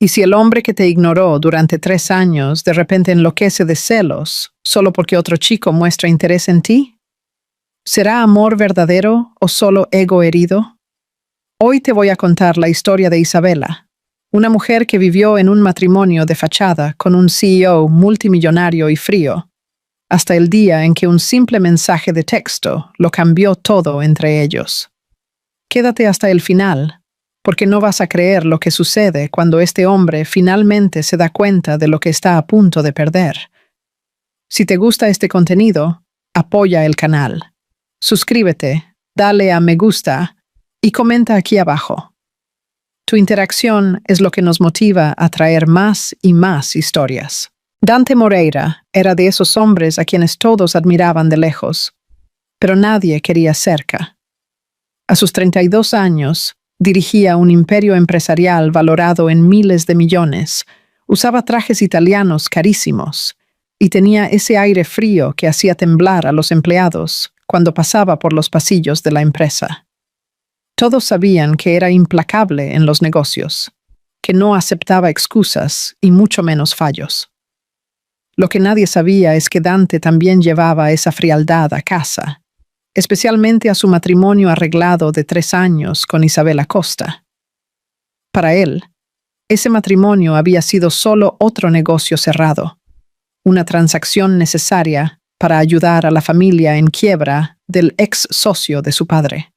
Y si el hombre que te ignoró durante 3 años de repente enloquece de celos solo porque otro chico muestra interés en ti, ¿será amor verdadero o solo ego herido? Hoy te voy a contar la historia de Isabela, una mujer que vivió en un matrimonio de fachada con un CEO multimillonario y frío, hasta el día en que un simple mensaje de texto lo cambió todo entre ellos. Quédate hasta el final, porque no vas a creer lo que sucede cuando este hombre finalmente se da cuenta de lo que está a punto de perder. Si te gusta este contenido, apoya el canal. Suscríbete, dale a me gusta y comenta aquí abajo. Tu interacción es lo que nos motiva a traer más y más historias. Dante Moreira era de esos hombres a quienes todos admiraban de lejos, pero nadie quería cerca. A sus 32 años, dirigía un imperio empresarial valorado en miles de millones, usaba trajes italianos carísimos y tenía ese aire frío que hacía temblar a los empleados cuando pasaba por los pasillos de la empresa. Todos sabían que era implacable en los negocios, que no aceptaba excusas y mucho menos fallos. Lo que nadie sabía es que Dante también llevaba esa frialdad a casa, especialmente a su matrimonio arreglado de 3 años con Isabela Costa. Para él, ese matrimonio había sido solo otro negocio cerrado, una transacción necesaria para ayudar a la familia en quiebra del ex socio de su padre.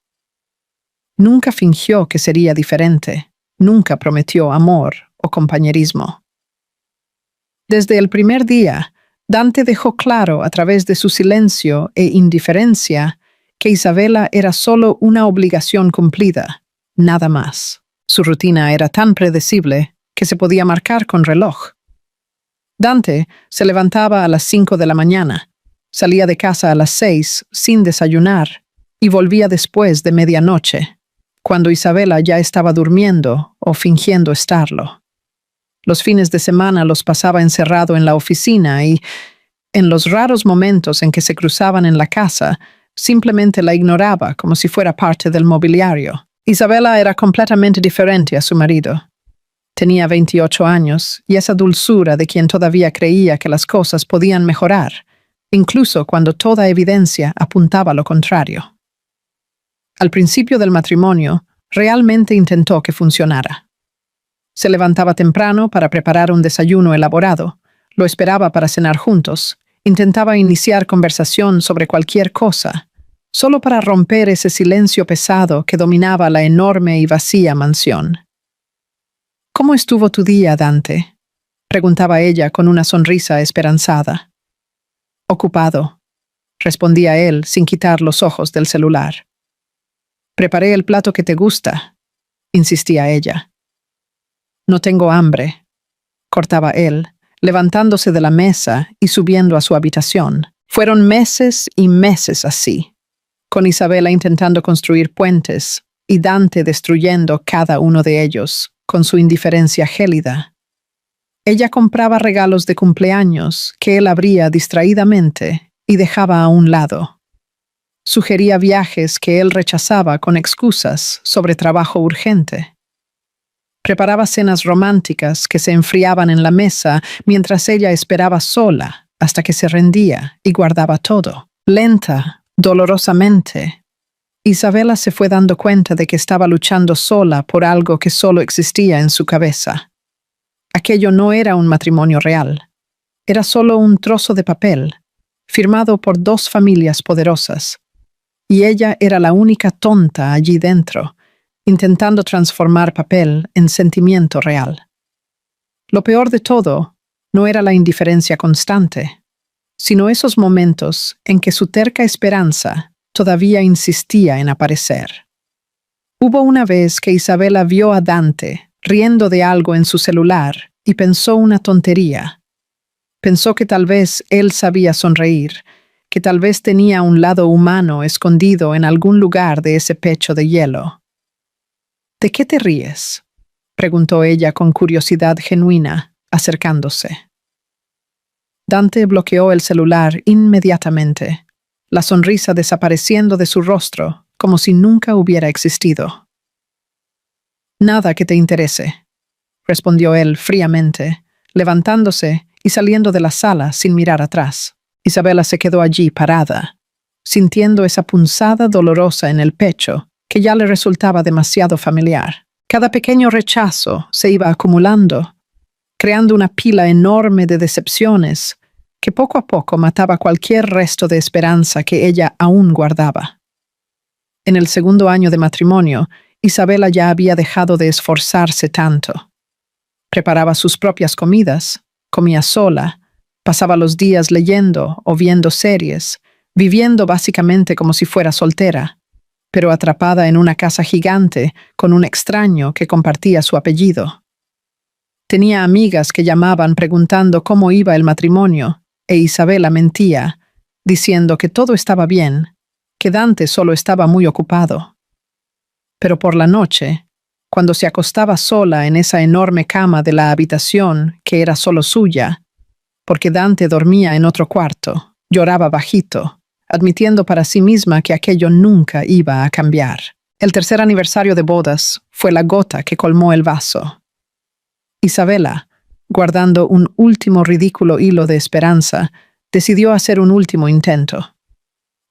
Nunca fingió que sería diferente, nunca prometió amor o compañerismo. Desde el primer día, Dante dejó claro a través de su silencio e indiferencia que Isabela era solo una obligación cumplida, nada más. Su rutina era tan predecible que se podía marcar con reloj. Dante se levantaba a las 5 de la mañana, salía de casa a las 6 sin desayunar y volvía después de medianoche, cuando Isabela ya estaba durmiendo o fingiendo estarlo. Los fines de semana los pasaba encerrado en la oficina y, en los raros momentos en que se cruzaban en la casa, simplemente la ignoraba como si fuera parte del mobiliario. Isabela era completamente diferente a su marido. Tenía 28 años y esa dulzura de quien todavía creía que las cosas podían mejorar, incluso cuando toda evidencia apuntaba a lo contrario. Al principio del matrimonio, realmente intentó que funcionara. Se levantaba temprano para preparar un desayuno elaborado, lo esperaba para cenar juntos, intentaba iniciar conversación sobre cualquier cosa, solo para romper ese silencio pesado que dominaba la enorme y vacía mansión. «¿Cómo estuvo tu día, Dante?», preguntaba ella con una sonrisa esperanzada. «Ocupado», respondía él sin quitar los ojos del celular. «Preparé el plato que te gusta», insistía ella. «No tengo hambre», cortaba él, levantándose de la mesa y subiendo a su habitación. Fueron meses y meses así, con Isabela intentando construir puentes y Dante destruyendo cada uno de ellos con su indiferencia gélida. Ella compraba regalos de cumpleaños que él abría distraídamente y dejaba a un lado. Sugería viajes que él rechazaba con excusas sobre trabajo urgente. Preparaba cenas románticas que se enfriaban en la mesa mientras ella esperaba sola hasta que se rendía y guardaba todo. Lenta, dolorosamente, Isabela se fue dando cuenta de que estaba luchando sola por algo que solo existía en su cabeza. Aquello no era un matrimonio real. Era solo un trozo de papel, firmado por 2 familias poderosas. Y ella era la única tonta allí dentro, intentando transformar papel en sentimiento real. Lo peor de todo no era la indiferencia constante, sino esos momentos en que su terca esperanza todavía insistía en aparecer. Hubo una vez que Isabela vio a Dante riendo de algo en su celular y pensó una tontería. Pensó que tal vez él sabía sonreír, que tal vez tenía un lado humano escondido en algún lugar de ese pecho de hielo. «¿De qué te ríes?», preguntó ella con curiosidad genuina, acercándose. Dante bloqueó el celular inmediatamente, la sonrisa desapareciendo de su rostro como si nunca hubiera existido. «Nada que te interese», respondió él fríamente, levantándose y saliendo de la sala sin mirar atrás. Isabela se quedó allí parada, sintiendo esa punzada dolorosa en el pecho que ya le resultaba demasiado familiar. Cada pequeño rechazo se iba acumulando, creando una pila enorme de decepciones que poco a poco mataba cualquier resto de esperanza que ella aún guardaba. En el segundo año de matrimonio, Isabela ya había dejado de esforzarse tanto. Preparaba sus propias comidas, comía sola, pasaba los días leyendo o viendo series, viviendo básicamente como si fuera soltera, pero atrapada en una casa gigante con un extraño que compartía su apellido. Tenía amigas que llamaban preguntando cómo iba el matrimonio, e Isabela mentía, diciendo que todo estaba bien, que Dante solo estaba muy ocupado. Pero por la noche, cuando se acostaba sola en esa enorme cama de la habitación que era solo suya, porque Dante dormía en otro cuarto, lloraba bajito, admitiendo para sí misma que aquello nunca iba a cambiar. El tercer aniversario de bodas fue la gota que colmó el vaso. Isabela, guardando un último ridículo hilo de esperanza, decidió hacer un último intento.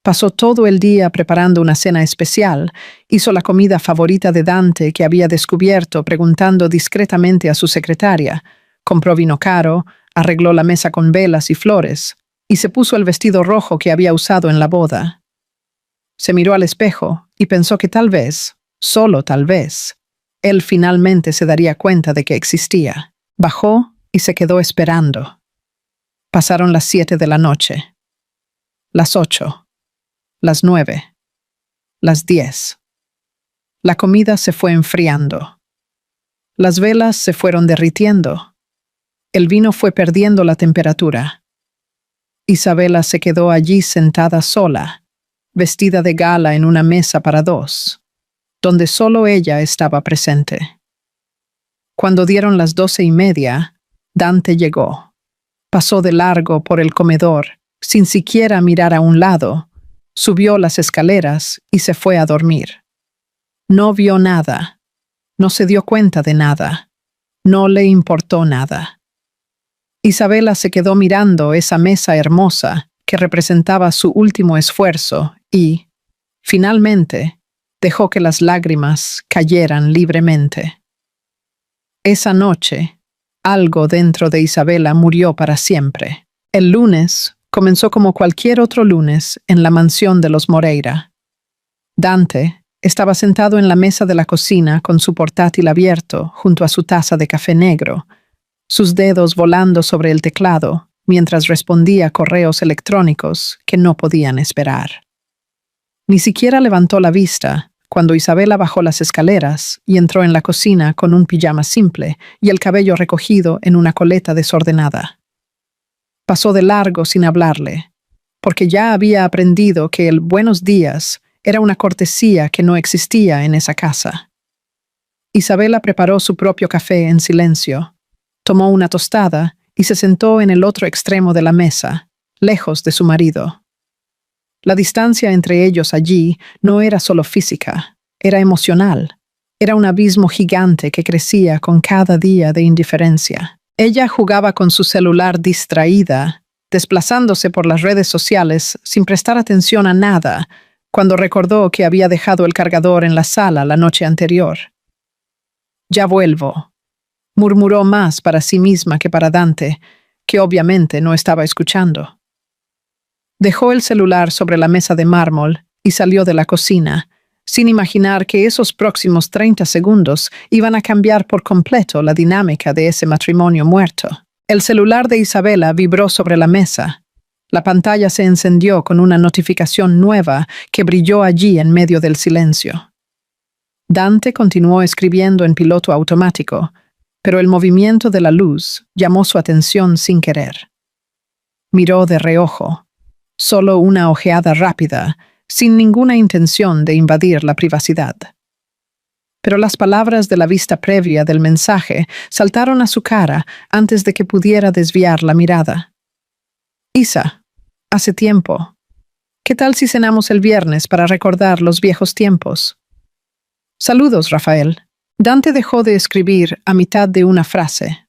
Pasó todo el día preparando una cena especial, hizo la comida favorita de Dante que había descubierto preguntando discretamente a su secretaria, compró vino caro, arregló la mesa con velas y flores, y se puso el vestido rojo que había usado en la boda. Se miró al espejo y pensó que tal vez, solo tal vez, él finalmente se daría cuenta de que existía. Bajó y se quedó esperando. Pasaron las 7 de la noche, las 8, las 9, las 10. La comida se fue enfriando. Las velas se fueron derritiendo. El vino fue perdiendo la temperatura. Isabela se quedó allí sentada sola, vestida de gala en una mesa para dos, donde solo ella estaba presente. Cuando dieron las 12:30, Dante llegó. Pasó de largo por el comedor, sin siquiera mirar a un lado, subió las escaleras y se fue a dormir. No vio nada, no se dio cuenta de nada, no le importó nada. Isabela se quedó mirando esa mesa hermosa que representaba su último esfuerzo y, finalmente, dejó que las lágrimas cayeran libremente. Esa noche, algo dentro de Isabela murió para siempre. El lunes comenzó como cualquier otro lunes en la mansión de los Moreira. Dante estaba sentado en la mesa de la cocina con su portátil abierto junto a su taza de café negro, sus dedos volando sobre el teclado mientras respondía correos electrónicos que no podían esperar. Ni siquiera levantó la vista cuando Isabela bajó las escaleras y entró en la cocina con un pijama simple y el cabello recogido en una coleta desordenada. Pasó de largo sin hablarle, porque ya había aprendido que el buenos días era una cortesía que no existía en esa casa. Isabela preparó su propio café en silencio. Tomó una tostada y se sentó en el otro extremo de la mesa, lejos de su marido. La distancia entre ellos allí no era solo física, era emocional. Era un abismo gigante que crecía con cada día de indiferencia. Ella jugaba con su celular distraída, desplazándose por las redes sociales sin prestar atención a nada, cuando recordó que había dejado el cargador en la sala la noche anterior. «Ya vuelvo», murmuró más para sí misma que para Dante, que obviamente no estaba escuchando. Dejó el celular sobre la mesa de mármol y salió de la cocina, sin imaginar que esos próximos 30 segundos iban a cambiar por completo la dinámica de ese matrimonio muerto. El celular de Isabela vibró sobre la mesa. La pantalla se encendió con una notificación nueva que brilló allí en medio del silencio. Dante continuó escribiendo en piloto automático, pero el movimiento de la luz llamó su atención sin querer. Miró de reojo, solo una ojeada rápida, sin ninguna intención de invadir la privacidad. Pero las palabras de la vista previa del mensaje saltaron a su cara antes de que pudiera desviar la mirada. «Isa, hace tiempo. ¿Qué tal si cenamos el viernes para recordar los viejos tiempos?» «Saludos, Rafael. Dante dejó de escribir a mitad de una frase.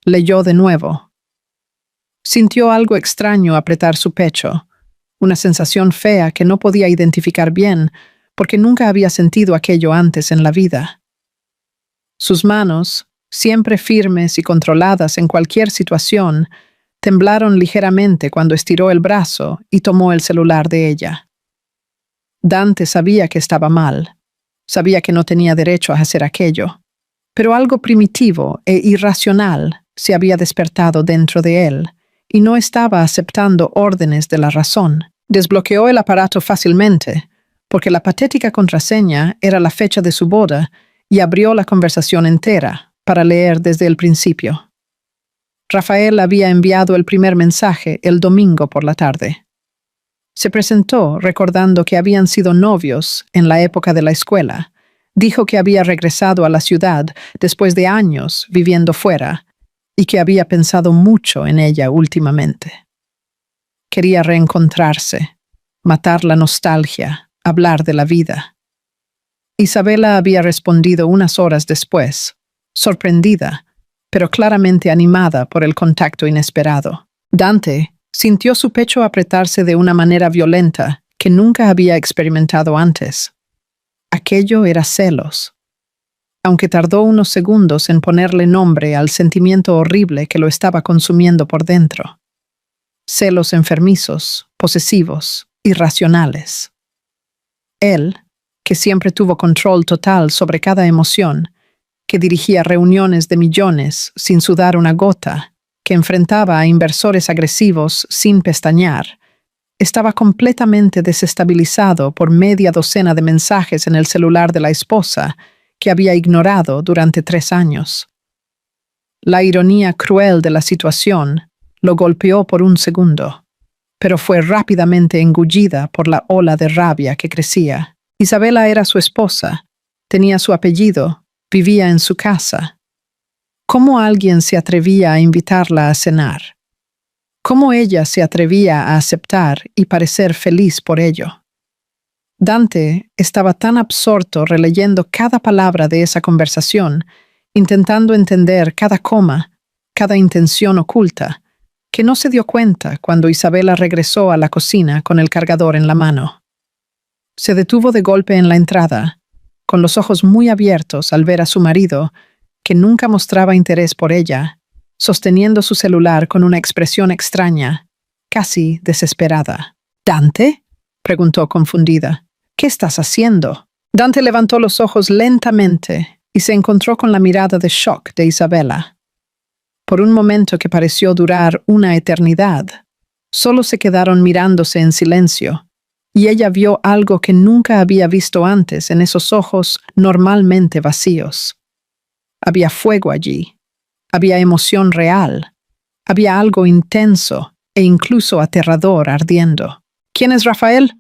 Leyó de nuevo. Sintió algo extraño apretar su pecho, una sensación fea que no podía identificar bien porque nunca había sentido aquello antes en la vida. Sus manos, siempre firmes y controladas en cualquier situación, temblaron ligeramente cuando estiró el brazo y tomó el celular de ella. Dante sabía que estaba mal, sabía que no tenía derecho a hacer aquello, pero algo primitivo e irracional se había despertado dentro de él y no estaba aceptando órdenes de la razón. Desbloqueó el aparato fácilmente, porque la patética contraseña era la fecha de su boda, y abrió la conversación entera para leer desde el principio. Rafael había enviado el primer mensaje el domingo por la tarde. Se presentó recordando que habían sido novios en la época de la escuela. Dijo que había regresado a la ciudad después de años viviendo fuera y que había pensado mucho en ella últimamente. Quería reencontrarse, matar la nostalgia, hablar de la vida. Isabela había respondido unas horas después, sorprendida, pero claramente animada por el contacto inesperado. Dante sintió su pecho apretarse de una manera violenta que nunca había experimentado antes. Aquello era celos. Aunque tardó unos segundos en ponerle nombre al sentimiento horrible que lo estaba consumiendo por dentro. Celos enfermizos, posesivos, irracionales. Él, que siempre tuvo control total sobre cada emoción, que dirigía reuniones de millones sin sudar una gota, que enfrentaba a inversores agresivos sin pestañear, estaba completamente desestabilizado por media docena de mensajes en el celular de la esposa que había ignorado durante 3 años. La ironía cruel de la situación lo golpeó por un segundo, pero fue rápidamente engullida por la ola de rabia que crecía. Isabela era su esposa, tenía su apellido, vivía en su casa. ¿Cómo alguien se atrevía a invitarla a cenar? ¿Cómo ella se atrevía a aceptar y parecer feliz por ello? Dante estaba tan absorto releyendo cada palabra de esa conversación, intentando entender cada coma, cada intención oculta, que no se dio cuenta cuando Isabela regresó a la cocina con el cargador en la mano. Se detuvo de golpe en la entrada, con los ojos muy abiertos al ver a su marido, que nunca mostraba interés por ella, sosteniendo su celular con una expresión extraña, casi desesperada. ¿Dante?, preguntó confundida. ¿Qué estás haciendo? Dante levantó los ojos lentamente y se encontró con la mirada de shock de Isabela. Por un momento que pareció durar una eternidad, solo se quedaron mirándose en silencio, y ella vio algo que nunca había visto antes en esos ojos normalmente vacíos. Había fuego allí, había emoción real, había algo intenso e incluso aterrador ardiendo. ¿Quién es Rafael?,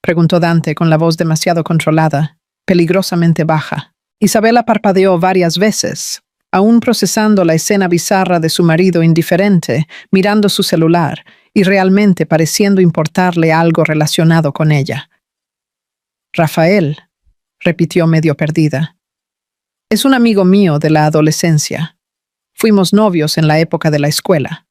preguntó Dante con la voz demasiado controlada, peligrosamente baja. Isabela parpadeó varias veces, aún procesando la escena bizarra de su marido indiferente, mirando su celular y realmente pareciendo importarle algo relacionado con ella. Rafael, repitió medio perdida. Es un amigo mío de la adolescencia. Fuimos novios en la época de la escuela.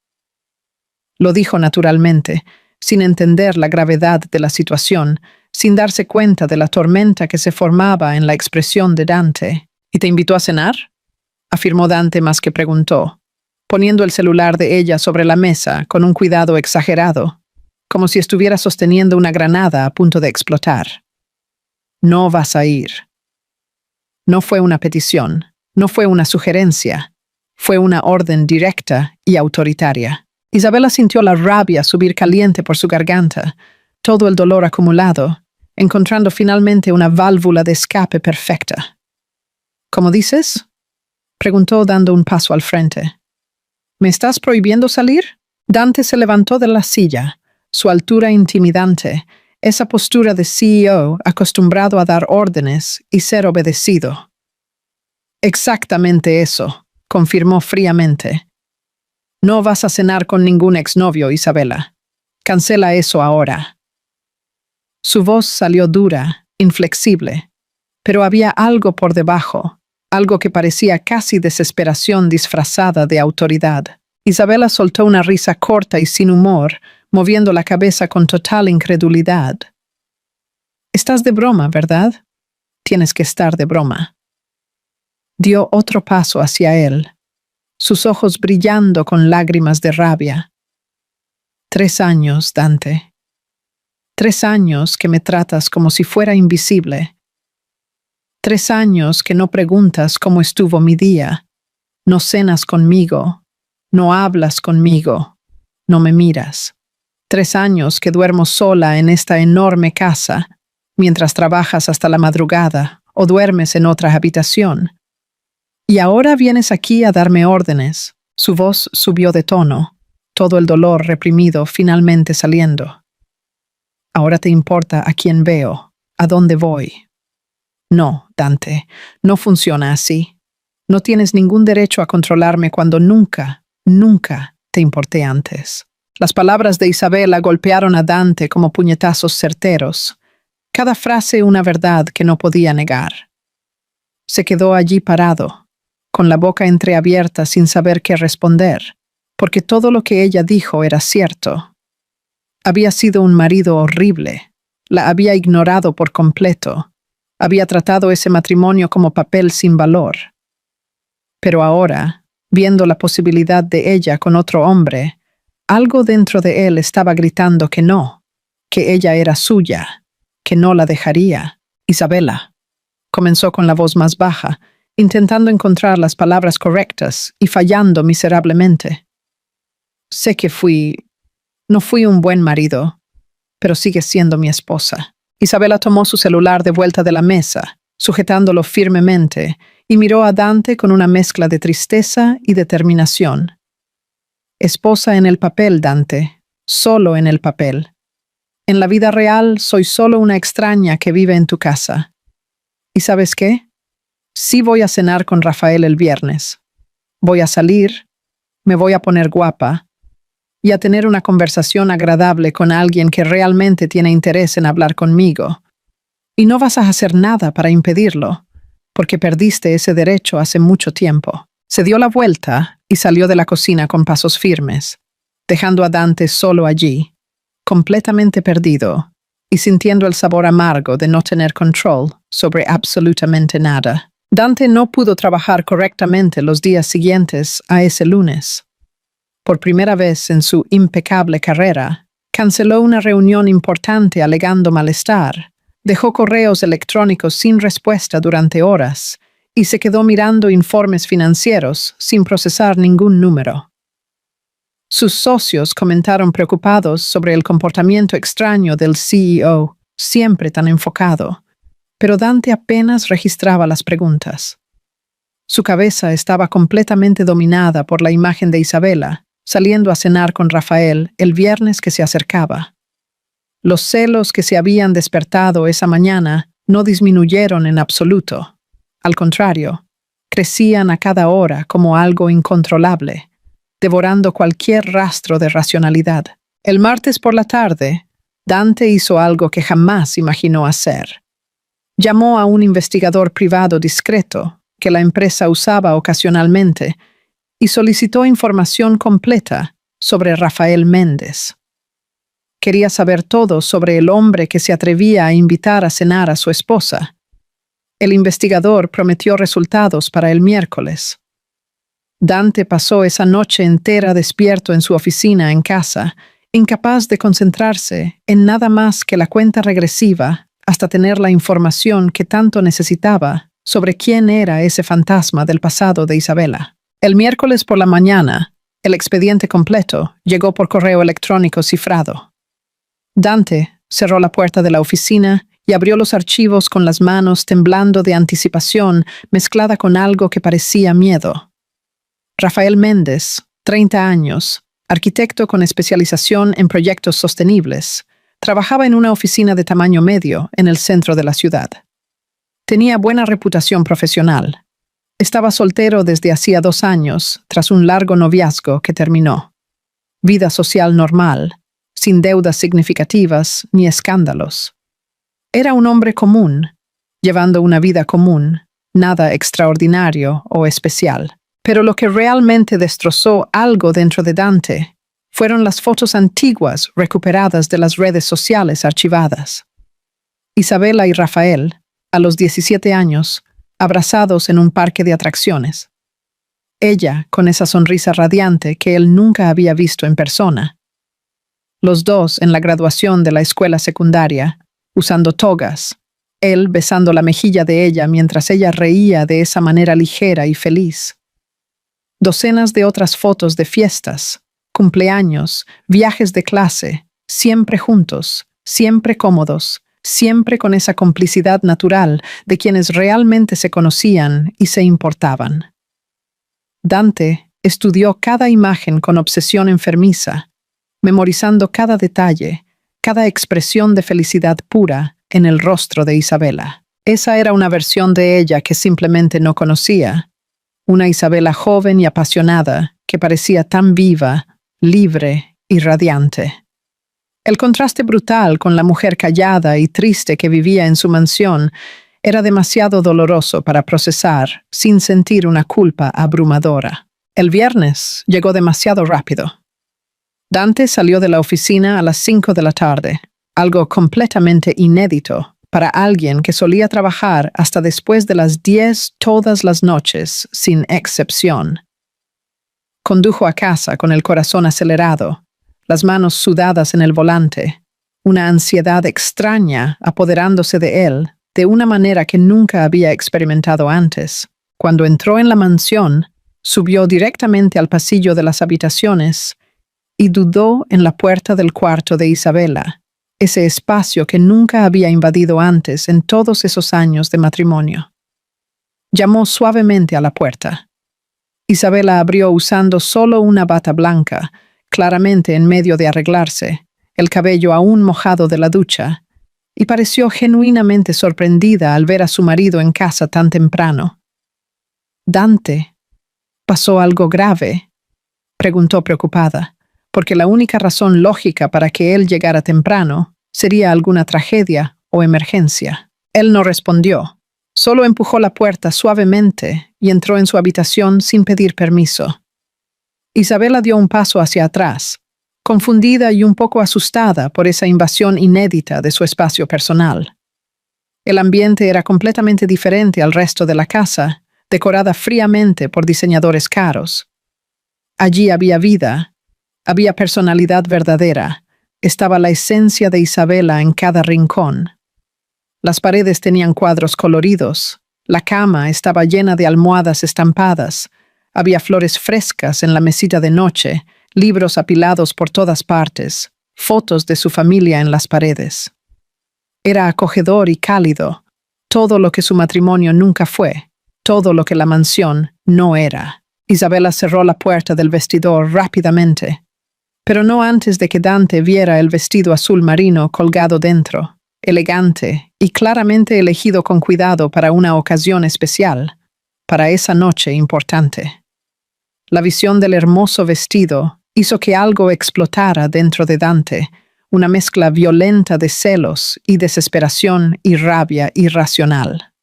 Lo dijo naturalmente, sin entender la gravedad de la situación, sin darse cuenta de la tormenta que se formaba en la expresión de Dante. ¿Y te invitó a cenar?, afirmó Dante más que preguntó, poniendo el celular de ella sobre la mesa con un cuidado exagerado, como si estuviera sosteniendo una granada a punto de explotar. No vas a ir. No fue una petición, no fue una sugerencia, fue una orden directa y autoritaria. Isabela sintió la rabia subir caliente por su garganta, todo el dolor acumulado, encontrando finalmente una válvula de escape perfecta. ¿Cómo dices?, preguntó dando un paso al frente. ¿Me estás prohibiendo salir? Dante se levantó de la silla, su altura intimidante, esa postura de CEO acostumbrado a dar órdenes y ser obedecido. Exactamente eso, confirmó fríamente. No vas a cenar con ningún exnovio, Isabela. Cancela eso ahora. Su voz salió dura, inflexible, pero había algo por debajo, algo que parecía casi desesperación disfrazada de autoridad. Isabela soltó una risa corta y sin humor, moviendo la cabeza con total incredulidad. «Estás de broma, ¿verdad? Tienes que estar de broma». Dio otro paso hacia él, sus ojos brillando con lágrimas de rabia. 3 años, Dante. 3 años que me tratas como si fuera invisible. 3 años que no preguntas cómo estuvo mi día, no cenas conmigo, no hablas conmigo, no me miras. 3 años que duermo sola en esta enorme casa, mientras trabajas hasta la madrugada o duermes en otra habitación. Y ahora vienes aquí a darme órdenes. Su voz subió de tono, todo el dolor reprimido finalmente saliendo. Ahora te importa a quién veo, a dónde voy. No, Dante, no funciona así. No tienes ningún derecho a controlarme cuando nunca te importé antes. Las palabras de Isabela golpearon a Dante como puñetazos certeros. Cada frase una verdad que no podía negar. Se quedó allí parado, con la boca entreabierta sin saber qué responder, porque todo lo que ella dijo era cierto. Había sido un marido horrible, la había ignorado por completo, había tratado ese matrimonio como papel sin valor. Pero ahora, viendo la posibilidad de ella con otro hombre, algo dentro de él estaba gritando que no, que ella era suya, que no la dejaría. Isabela, comenzó con la voz más baja, intentando encontrar las palabras correctas y fallando miserablemente. Sé que no fui un buen marido, pero sigues siendo mi esposa. Isabela tomó su celular de vuelta de la mesa, sujetándolo firmemente, y miró a Dante con una mezcla de tristeza y determinación. Esposa en el papel, Dante, solo en el papel. En la vida real soy solo una extraña que vive en tu casa. ¿Y sabes qué? Sí voy a cenar con Rafael el viernes. Voy a salir, me voy a poner guapa y a tener una conversación agradable con alguien que realmente tiene interés en hablar conmigo. Y no vas a hacer nada para impedirlo, porque perdiste ese derecho hace mucho tiempo. Se dio la vuelta y salió de la cocina con pasos firmes, dejando a Dante solo allí, completamente perdido y sintiendo el sabor amargo de no tener control sobre absolutamente nada. Dante no pudo trabajar correctamente los días siguientes a ese lunes. Por primera vez en su impecable carrera, canceló una reunión importante alegando malestar, dejó correos electrónicos sin respuesta durante horas y se quedó mirando informes financieros sin procesar ningún número. Sus socios comentaron preocupados sobre el comportamiento extraño del CEO, siempre tan enfocado, pero Dante apenas registraba las preguntas. Su cabeza estaba completamente dominada por la imagen de Isabela, saliendo a cenar con Rafael el viernes que se acercaba. Los celos que se habían despertado esa mañana no disminuyeron en absoluto. Al contrario, crecían a cada hora como algo incontrolable, devorando cualquier rastro de racionalidad. El martes por la tarde, Dante hizo algo que jamás imaginó hacer. Llamó a un investigador privado discreto que la empresa usaba ocasionalmente y solicitó información completa sobre Rafael Méndez. Quería saber todo sobre el hombre que se atrevía a invitar a cenar a su esposa. El investigador prometió resultados para el miércoles. Dante pasó esa noche entera despierto en su oficina en casa, incapaz de concentrarse en nada más que la cuenta regresiva hasta tener la información que tanto necesitaba sobre quién era ese fantasma del pasado de Isabela. El miércoles por la mañana, el expediente completo llegó por correo electrónico cifrado. Dante cerró la puerta de la oficina y abrió los archivos con las manos temblando de anticipación mezclada con algo que parecía miedo. Rafael Méndez, 30 años, arquitecto con especialización en proyectos sostenibles, trabajaba en una oficina de tamaño medio en el centro de la ciudad. Tenía buena reputación profesional. Estaba soltero desde hacía 2 años, tras un largo noviazgo que terminó. Vida social normal, sin deudas significativas ni escándalos. Era un hombre común, llevando una vida común, nada extraordinario o especial. Pero lo que realmente destrozó algo dentro de Dante fueron las fotos antiguas recuperadas de las redes sociales archivadas. Isabela y Rafael, a los 17 años, abrazados en un parque de atracciones. Ella con esa sonrisa radiante que él nunca había visto en persona. Los dos en la graduación de la escuela secundaria, usando togas, él besando la mejilla de ella mientras ella reía de esa manera ligera y feliz. Docenas de otras fotos de fiestas, cumpleaños, viajes de clase, siempre juntos, siempre cómodos, siempre con esa complicidad natural de quienes realmente se conocían y se importaban. Dante estudió cada imagen con obsesión enfermiza, memorizando cada detalle, cada expresión de felicidad pura en el rostro de Isabela. Esa era una versión de ella que simplemente no conocía, una Isabela joven y apasionada que parecía tan viva, libre y radiante. El contraste brutal con la mujer callada y triste que vivía en su mansión era demasiado doloroso para procesar sin sentir una culpa abrumadora. El viernes llegó demasiado rápido. Dante salió de la oficina a las 5 de la tarde, algo completamente inédito para alguien que solía trabajar hasta después de las 10 todas las noches, sin excepción. Condujo a casa con el corazón acelerado, las manos sudadas en el volante, una ansiedad extraña apoderándose de él de una manera que nunca había experimentado antes. Cuando entró en la mansión, subió directamente al pasillo de las habitaciones y dudó en la puerta del cuarto de Isabela, ese espacio que nunca había invadido antes en todos esos años de matrimonio. Llamó suavemente a la puerta. Isabela abrió usando solo una bata blanca, claramente en medio de arreglarse, el cabello aún mojado de la ducha, y pareció genuinamente sorprendida al ver a su marido en casa tan temprano. «Dante, ¿pasó algo grave?», preguntó preocupada, porque la única razón lógica para que él llegara temprano sería alguna tragedia o emergencia. Él no respondió, solo empujó la puerta suavemente y entró en su habitación sin pedir permiso. Isabela dio un paso hacia atrás, confundida y un poco asustada por esa invasión inédita de su espacio personal. El ambiente era completamente diferente al resto de la casa, decorada fríamente por diseñadores caros. Allí había vida, había personalidad verdadera, estaba la esencia de Isabela en cada rincón. Las paredes tenían cuadros coloridos, la cama estaba llena de almohadas estampadas, había flores frescas en la mesita de noche, libros apilados por todas partes, fotos de su familia en las paredes. Era acogedor y cálido, todo lo que su matrimonio nunca fue, todo lo que la mansión no era. Isabela cerró la puerta del vestidor rápidamente, pero no antes de que Dante viera el vestido azul marino colgado dentro, elegante y claramente elegido con cuidado para una ocasión especial, para esa noche importante. La visión del hermoso vestido hizo que algo explotara dentro de Dante, una mezcla violenta de celos y desesperación y rabia irracional.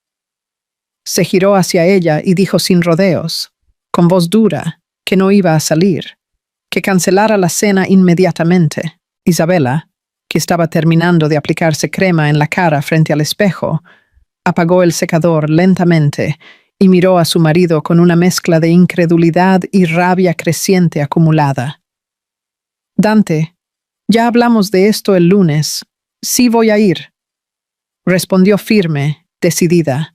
Se giró hacia ella y dijo sin rodeos, con voz dura, que no iba a salir, que cancelara la cena inmediatamente. Isabela, que estaba terminando de aplicarse crema en la cara frente al espejo, apagó el secador lentamente y miró a su marido con una mezcla de incredulidad y rabia creciente acumulada. «Dante, ya hablamos de esto el lunes. Sí voy a ir», respondió firme, decidida.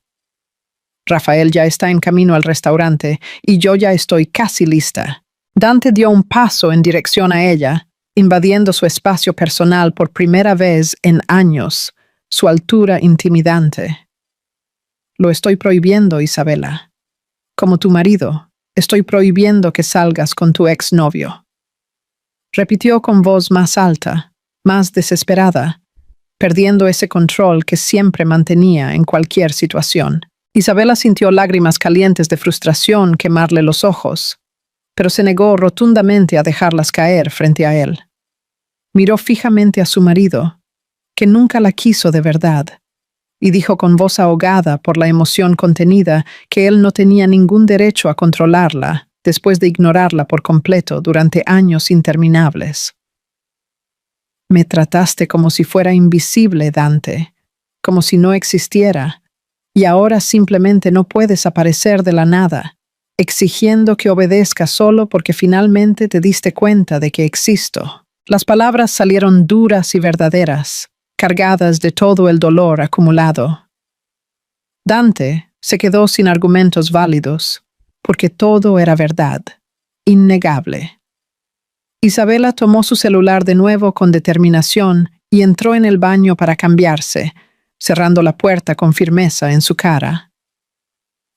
«Rafael ya está en camino al restaurante y yo ya estoy casi lista». Dante dio un paso en dirección a ella, invadiendo su espacio personal por primera vez en años, su altura intimidante. «Lo estoy prohibiendo, Isabela. Como tu marido, estoy prohibiendo que salgas con tu exnovio», repitió con voz más alta, más desesperada, perdiendo ese control que siempre mantenía en cualquier situación. Isabela sintió lágrimas calientes de frustración quemarle los ojos, pero se negó rotundamente a dejarlas caer frente a él. Miró fijamente a su marido, que nunca la quiso de verdad, y dijo con voz ahogada por la emoción contenida que él no tenía ningún derecho a controlarla después de ignorarla por completo durante años interminables. Me trataste como si fuera invisible, Dante, como si no existiera, y ahora simplemente no puedes aparecer de la nada, exigiendo que obedezca solo porque finalmente te diste cuenta de que existo. Las palabras salieron duras y verdaderas, cargadas de todo el dolor acumulado. Dante se quedó sin argumentos válidos, porque todo era verdad, innegable. Isabela tomó su celular de nuevo con determinación y entró en el baño para cambiarse, cerrando la puerta con firmeza en su cara.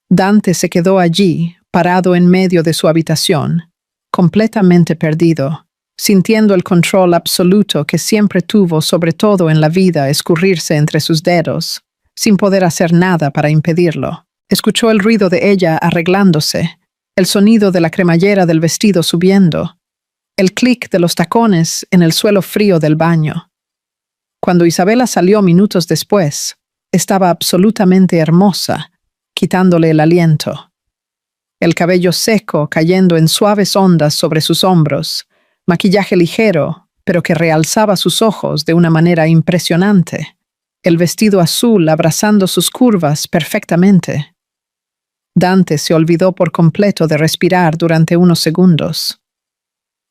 Dante se quedó allí, parado en medio de su habitación, completamente perdido, sintiendo el control absoluto que siempre tuvo sobre todo en la vida escurrirse entre sus dedos, sin poder hacer nada para impedirlo. Escuchó el ruido de ella arreglándose, el sonido de la cremallera del vestido subiendo, el clic de los tacones en el suelo frío del baño. Cuando Isabela salió minutos después, estaba absolutamente hermosa, quitándole el aliento. El cabello seco cayendo en suaves ondas sobre sus hombros, maquillaje ligero, pero que realzaba sus ojos de una manera impresionante. El vestido azul abrazando sus curvas perfectamente. Dante se olvidó por completo de respirar durante unos segundos.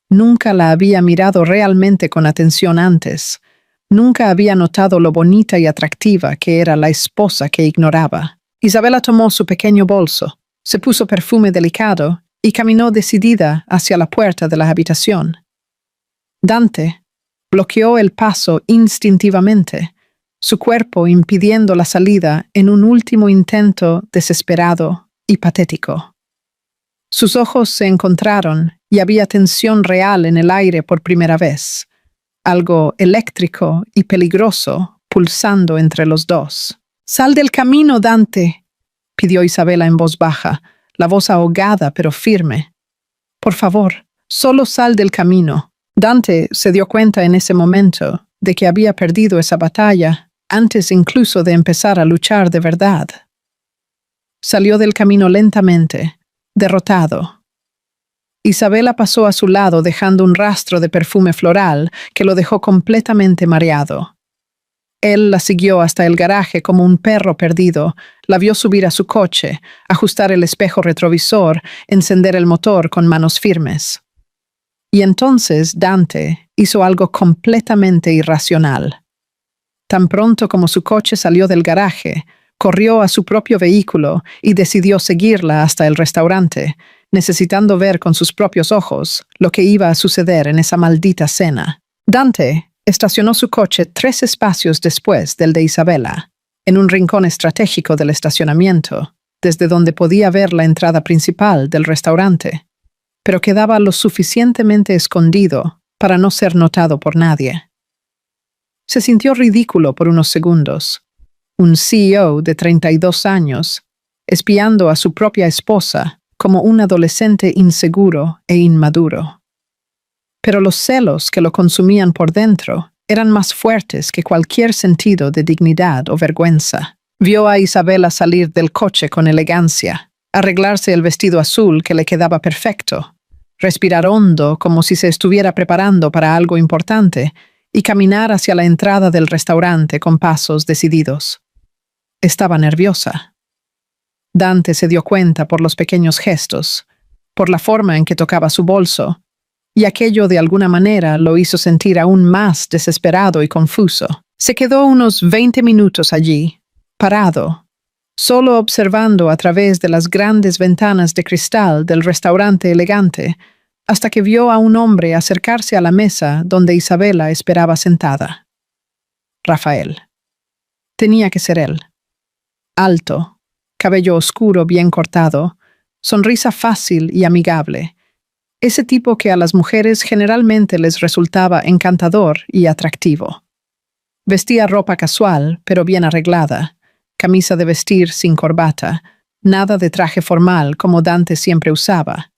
Nunca la había mirado realmente con atención antes. Nunca había notado lo bonita y atractiva que era la esposa que ignoraba. Isabela tomó su pequeño bolso, se puso perfume delicado y caminó decidida hacia la puerta de la habitación. Dante bloqueó el paso instintivamente, su cuerpo impidiendo la salida en un último intento desesperado y patético. Sus ojos se encontraron y había tensión real en el aire por primera vez, algo eléctrico y peligroso pulsando entre los dos. «Sal del camino, Dante», pidió Isabela en voz baja, la voz ahogada pero firme. «Por favor, solo sal del camino». Dante se dio cuenta en ese momento de que había perdido esa batalla antes incluso de empezar a luchar de verdad. Salió del camino lentamente, derrotado. Isabela pasó a su lado dejando un rastro de perfume floral que lo dejó completamente mareado. Él la siguió hasta el garaje como un perro perdido, la vio subir a su coche, ajustar el espejo retrovisor, encender el motor con manos firmes. Y entonces Dante hizo algo completamente irracional. Tan pronto como su coche salió del garaje, corrió a su propio vehículo y decidió seguirla hasta el restaurante, necesitando ver con sus propios ojos lo que iba a suceder en esa maldita cena. Dante estacionó su coche 3 espacios después del de Isabela, en un rincón estratégico del estacionamiento, desde donde podía ver la entrada principal del restaurante, pero quedaba lo suficientemente escondido para no ser notado por nadie. Se sintió ridículo por unos segundos. Un CEO de 32 años, espiando a su propia esposa como un adolescente inseguro e inmaduro. Pero los celos que lo consumían por dentro eran más fuertes que cualquier sentido de dignidad o vergüenza. Vio a Isabela salir del coche con elegancia, arreglarse el vestido azul que le quedaba perfecto, respirar hondo como si se estuviera preparando para algo importante y caminar hacia la entrada del restaurante con pasos decididos. Estaba nerviosa. Dante se dio cuenta por los pequeños gestos, por la forma en que tocaba su bolso, y aquello de alguna manera lo hizo sentir aún más desesperado y confuso. Se quedó unos 20 minutos allí, parado, solo observando a través de las grandes ventanas de cristal del restaurante elegante, hasta que vio a un hombre acercarse a la mesa donde Isabela esperaba sentada. Rafael. Tenía que ser él. Alto, cabello oscuro bien cortado, sonrisa fácil y amigable. Ese tipo que a las mujeres generalmente les resultaba encantador y atractivo. Vestía ropa casual, pero bien arreglada, camisa de vestir sin corbata, nada de traje formal como Dante siempre usaba,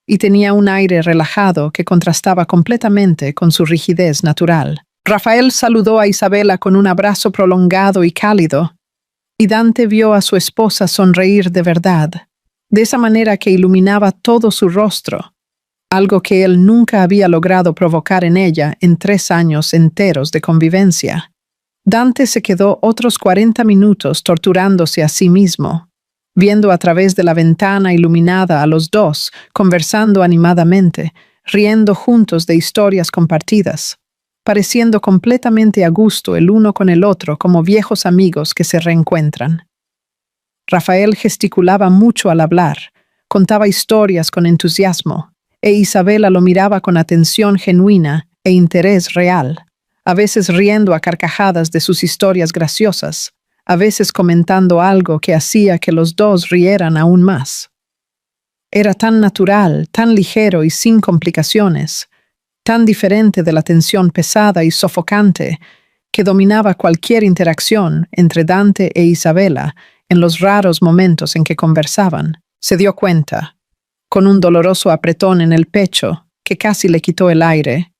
y tenía un aire relajado que contrastaba completamente con su rigidez natural. Rafael saludó a Isabela con un abrazo prolongado y cálido, y Dante vio a su esposa sonreír de verdad, de esa manera que iluminaba todo su rostro, algo que él nunca había logrado provocar en ella en 3 años enteros de convivencia. Dante se quedó otros 40 minutos torturándose a sí mismo, viendo a través de la ventana iluminada a los dos, conversando animadamente, riendo juntos de historias compartidas, pareciendo completamente a gusto el uno con el otro como viejos amigos que se reencuentran. Rafael gesticulaba mucho al hablar, contaba historias con entusiasmo, e Isabela lo miraba con atención genuina e interés real, a veces riendo a carcajadas de sus historias graciosas, a veces comentando algo que hacía que los dos rieran aún más. Era tan natural, tan ligero y sin complicaciones, tan diferente de la tensión pesada y sofocante que dominaba cualquier interacción entre Dante e Isabela en los raros momentos en que conversaban. Se dio cuenta, con un doloroso apretón en el pecho que casi le quitó el aire,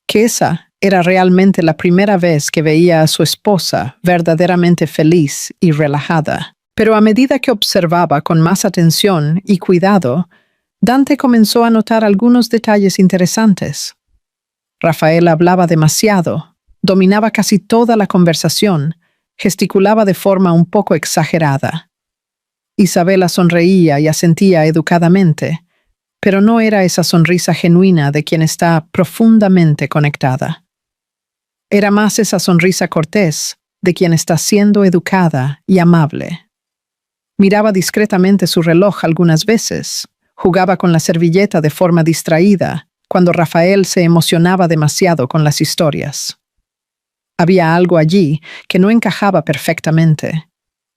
que esa era realmente la primera vez que veía a su esposa verdaderamente feliz y relajada. Pero a medida que observaba con más atención y cuidado, Dante comenzó a notar algunos detalles interesantes. Rafael hablaba demasiado, dominaba casi toda la conversación, gesticulaba de forma un poco exagerada. Isabela sonreía y asentía educadamente, pero no era esa sonrisa genuina de quien está profundamente conectada. Era más esa sonrisa cortés de quien está siendo educada y amable. Miraba discretamente su reloj algunas veces, jugaba con la servilleta de forma distraída cuando Rafael se emocionaba demasiado con las historias. Había algo allí que no encajaba perfectamente,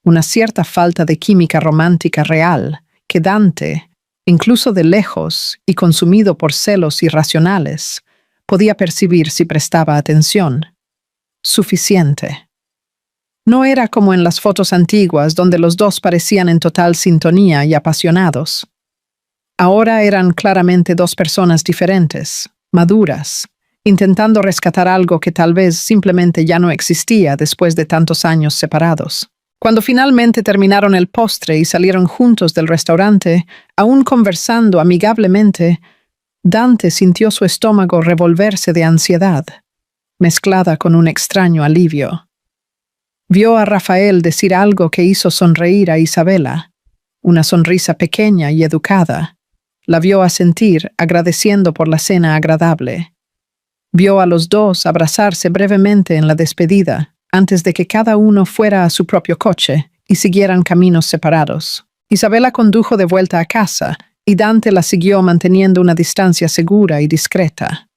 una cierta falta de química romántica real que Dante, incluso de lejos y consumido por celos irracionales, podía percibir si prestaba atención. Suficiente. No era como en las fotos antiguas donde los dos parecían en total sintonía y apasionados. Ahora eran claramente dos personas diferentes, maduras, intentando rescatar algo que tal vez simplemente ya no existía después de tantos años separados. Cuando finalmente terminaron el postre y salieron juntos del restaurante, aún conversando amigablemente, Dante sintió su estómago revolverse de ansiedad, mezclada con un extraño alivio. Vio a Rafael decir algo que hizo sonreír a Isabela, una sonrisa pequeña y educada. La vio asentir, agradeciendo por la cena agradable. Vio a los dos abrazarse brevemente en la despedida, antes de que cada uno fuera a su propio coche y siguieran caminos separados. Isabela condujo de vuelta a casa y Dante la siguió manteniendo una distancia segura y discreta.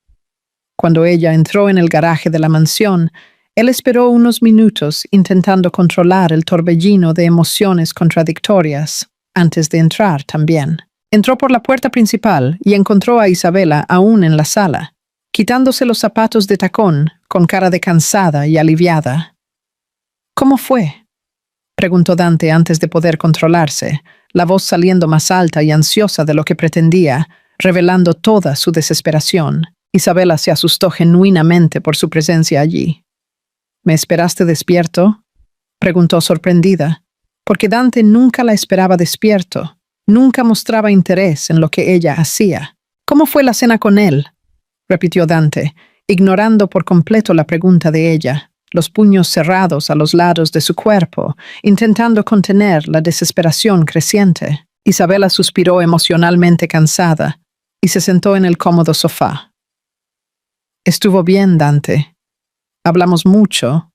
Cuando ella entró en el garaje de la mansión, él esperó unos minutos intentando controlar el torbellino de emociones contradictorias antes de entrar también. Entró por la puerta principal y encontró a Isabela aún en la sala, quitándose los zapatos de tacón con cara de cansada y aliviada. ¿Cómo fue?, preguntó Dante antes de poder controlarse, la voz saliendo más alta y ansiosa de lo que pretendía, revelando toda su desesperación. Isabela se asustó genuinamente por su presencia allí. ¿Me esperaste despierto?, preguntó sorprendida, porque Dante nunca la esperaba despierto, nunca mostraba interés en lo que ella hacía. ¿Cómo fue la cena con él?, repitió Dante, ignorando por completo la pregunta de ella, los puños cerrados a los lados de su cuerpo, intentando contener la desesperación creciente. Isabela suspiró emocionalmente cansada y se sentó en el cómodo sofá. Estuvo bien, Dante. Hablamos mucho,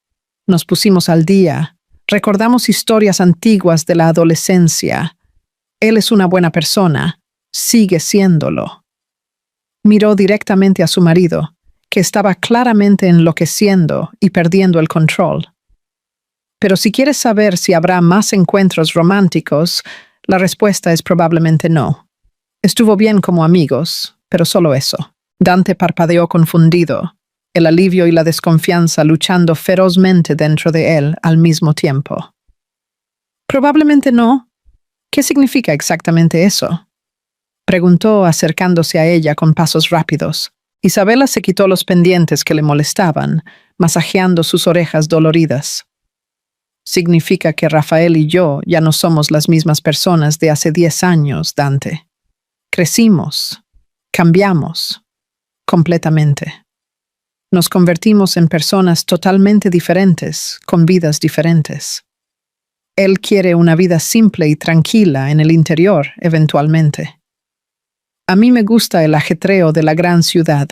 nos pusimos al día, recordamos historias antiguas de la adolescencia. Él es una buena persona, sigue siéndolo. Miró directamente a su marido, que estaba claramente enloqueciendo y perdiendo el control. Pero si quieres saber si habrá más encuentros románticos, la respuesta es probablemente no. Estuvo bien como amigos, pero solo eso. Dante parpadeó confundido, el alivio y la desconfianza luchando ferozmente dentro de él al mismo tiempo. Probablemente no. ¿Qué significa exactamente eso?, preguntó acercándose a ella con pasos rápidos. Isabela se quitó los pendientes que le molestaban, masajeando sus orejas doloridas. Significa que Rafael y yo ya no somos las mismas personas de hace 10 años, Dante. Crecimos, cambiamos, completamente. Nos convertimos en personas totalmente diferentes, con vidas diferentes. Él quiere una vida simple y tranquila en el interior, eventualmente. A mí me gusta el ajetreo de la gran ciudad.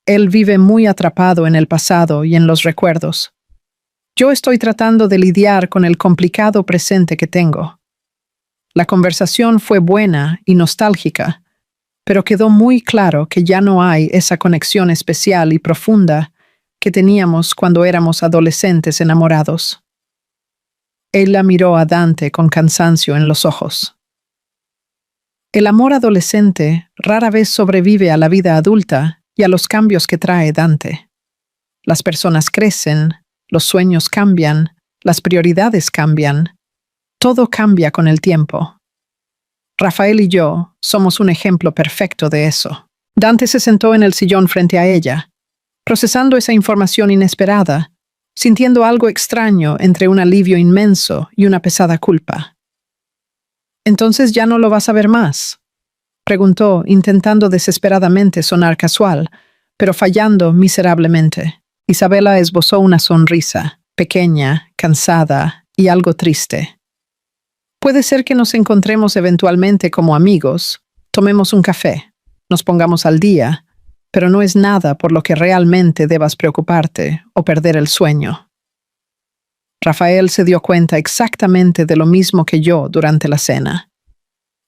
Él vive muy atrapado en el pasado y en los recuerdos. Yo estoy tratando de lidiar con el complicado presente que tengo. La conversación fue buena y nostálgica, pero quedó muy claro que ya no hay esa conexión especial y profunda que teníamos cuando éramos adolescentes enamorados. Ella miró a Dante con cansancio en los ojos. El amor adolescente rara vez sobrevive a la vida adulta y a los cambios que trae, Dante. Las personas crecen, los sueños cambian, las prioridades cambian. Todo cambia con el tiempo. Rafael y yo somos un ejemplo perfecto de eso. Dante se sentó en el sillón frente a ella, procesando esa información inesperada, sintiendo algo extraño entre un alivio inmenso y una pesada culpa. «¿Entonces ya no lo vas a ver más?», preguntó, intentando desesperadamente sonar casual, pero fallando miserablemente. Isabela esbozó una sonrisa, pequeña, cansada y algo triste. «Puede ser que nos encontremos eventualmente como amigos, tomemos un café, nos pongamos al día, pero no es nada por lo que realmente debas preocuparte o perder el sueño». Rafael se dio cuenta exactamente de lo mismo que yo durante la cena.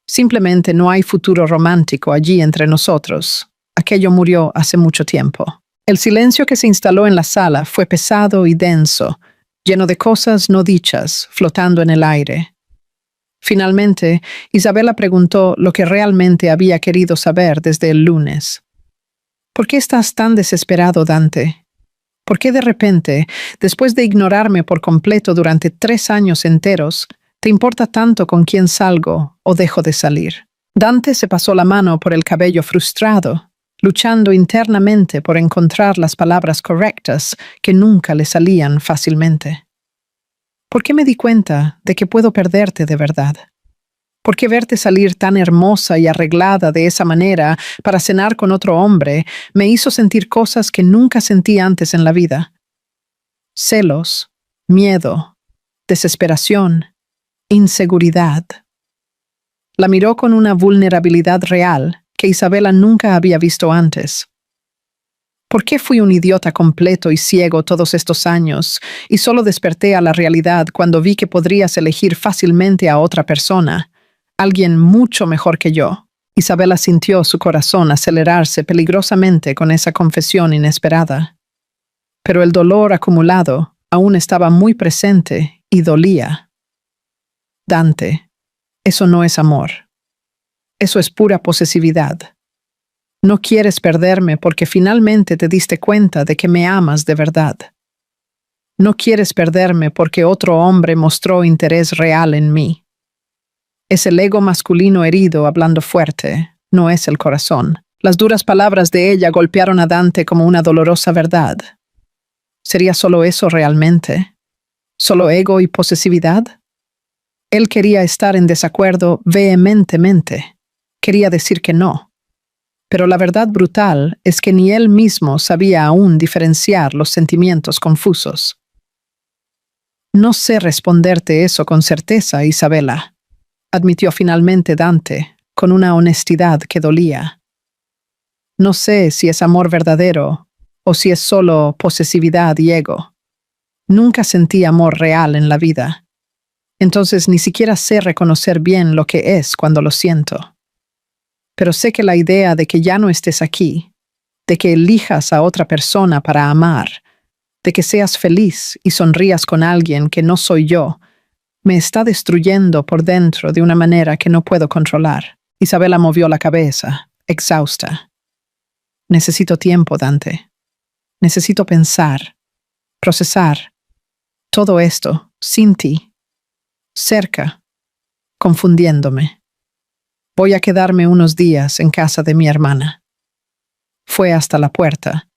Simplemente no hay futuro romántico allí entre nosotros. Aquello murió hace mucho tiempo. El silencio que se instaló en la sala fue pesado y denso, lleno de cosas no dichas, flotando en el aire. Finalmente, Isabela preguntó lo que realmente había querido saber desde el lunes. «¿Por qué estás tan desesperado, Dante? ¿Por qué de repente, después de ignorarme por completo durante 3 años enteros, te importa tanto con quién salgo o dejo de salir?» Dante se pasó la mano por el cabello frustrado, luchando internamente por encontrar las palabras correctas que nunca le salían fácilmente. ¿Por qué me di cuenta de que puedo perderte de verdad? ¿Por qué verte salir tan hermosa y arreglada de esa manera para cenar con otro hombre me hizo sentir cosas que nunca sentí antes en la vida? Celos, miedo, desesperación, inseguridad. La miró con una vulnerabilidad real que Isabela nunca había visto antes. ¿Por qué fui un idiota completo y ciego todos estos años y solo desperté a la realidad cuando vi que podrías elegir fácilmente a otra persona, alguien mucho mejor que yo? Isabela sintió su corazón acelerarse peligrosamente con esa confesión inesperada. Pero el dolor acumulado aún estaba muy presente y dolía. «Dante, eso no es amor. Eso es pura posesividad. No quieres perderme porque finalmente te diste cuenta de que me amas de verdad. No quieres perderme porque otro hombre mostró interés real en mí. Es el ego masculino herido hablando fuerte, no es el corazón». Las duras palabras de ella golpearon a Dante como una dolorosa verdad. ¿Sería solo eso realmente? ¿Solo ego y posesividad? Él quería estar en desacuerdo vehementemente. Quería decir que no. Pero la verdad brutal es que ni él mismo sabía aún diferenciar los sentimientos confusos. «No sé responderte eso con certeza, Isabela», admitió finalmente Dante, con una honestidad que dolía. «No sé si es amor verdadero o si es solo posesividad y ego. Nunca sentí amor real en la vida. Entonces ni siquiera sé reconocer bien lo que es cuando lo siento. Pero sé que la idea de que ya no estés aquí, de que elijas a otra persona para amar, de que seas feliz y sonrías con alguien que no soy yo, me está destruyendo por dentro de una manera que no puedo controlar». Isabela movió la cabeza, exhausta. «Necesito tiempo, Dante. Necesito pensar, procesar todo esto sin ti, cerca, confundiéndome. Voy a quedarme unos días en casa de mi hermana». Fue hasta la puerta,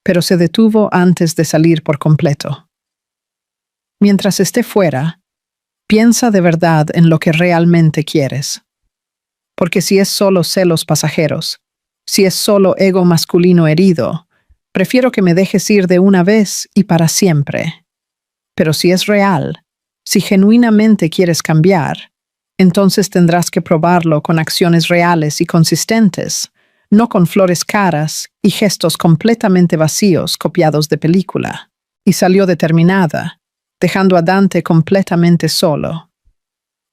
pero se detuvo antes de salir por completo. Mientras esté fuera, piensa de verdad en lo que realmente quieres. Porque si es solo celos pasajeros, si es solo ego masculino herido, prefiero que me dejes ir de una vez y para siempre. Pero si es real, si genuinamente quieres cambiar, entonces tendrás que probarlo con acciones reales y consistentes, no con flores caras y gestos completamente vacíos copiados de película. Y salió determinada, dejando a Dante completamente solo.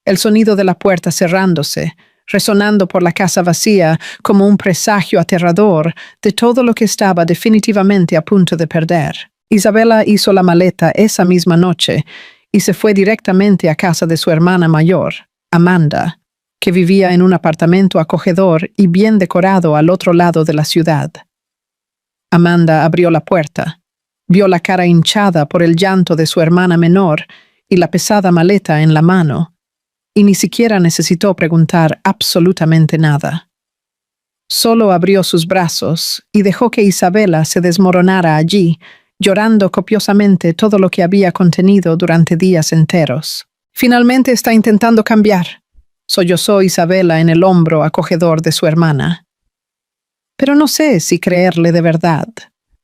El sonido de la puerta cerrándose, resonando por la casa vacía como un presagio aterrador de todo lo que estaba definitivamente a punto de perder. Isabela hizo la maleta esa misma noche y se fue directamente a casa de su hermana mayor, Amanda, que vivía en un apartamento acogedor y bien decorado al otro lado de la ciudad. Amanda abrió la puerta, vio la cara hinchada por el llanto de su hermana menor y la pesada maleta en la mano, y ni siquiera necesitó preguntar absolutamente nada. Solo abrió sus brazos y dejó que Isabela se desmoronara allí, llorando copiosamente todo lo que había contenido durante días enteros. Finalmente está intentando cambiar, sollozó Isabela en el hombro acogedor de su hermana. Pero no sé si creerle de verdad.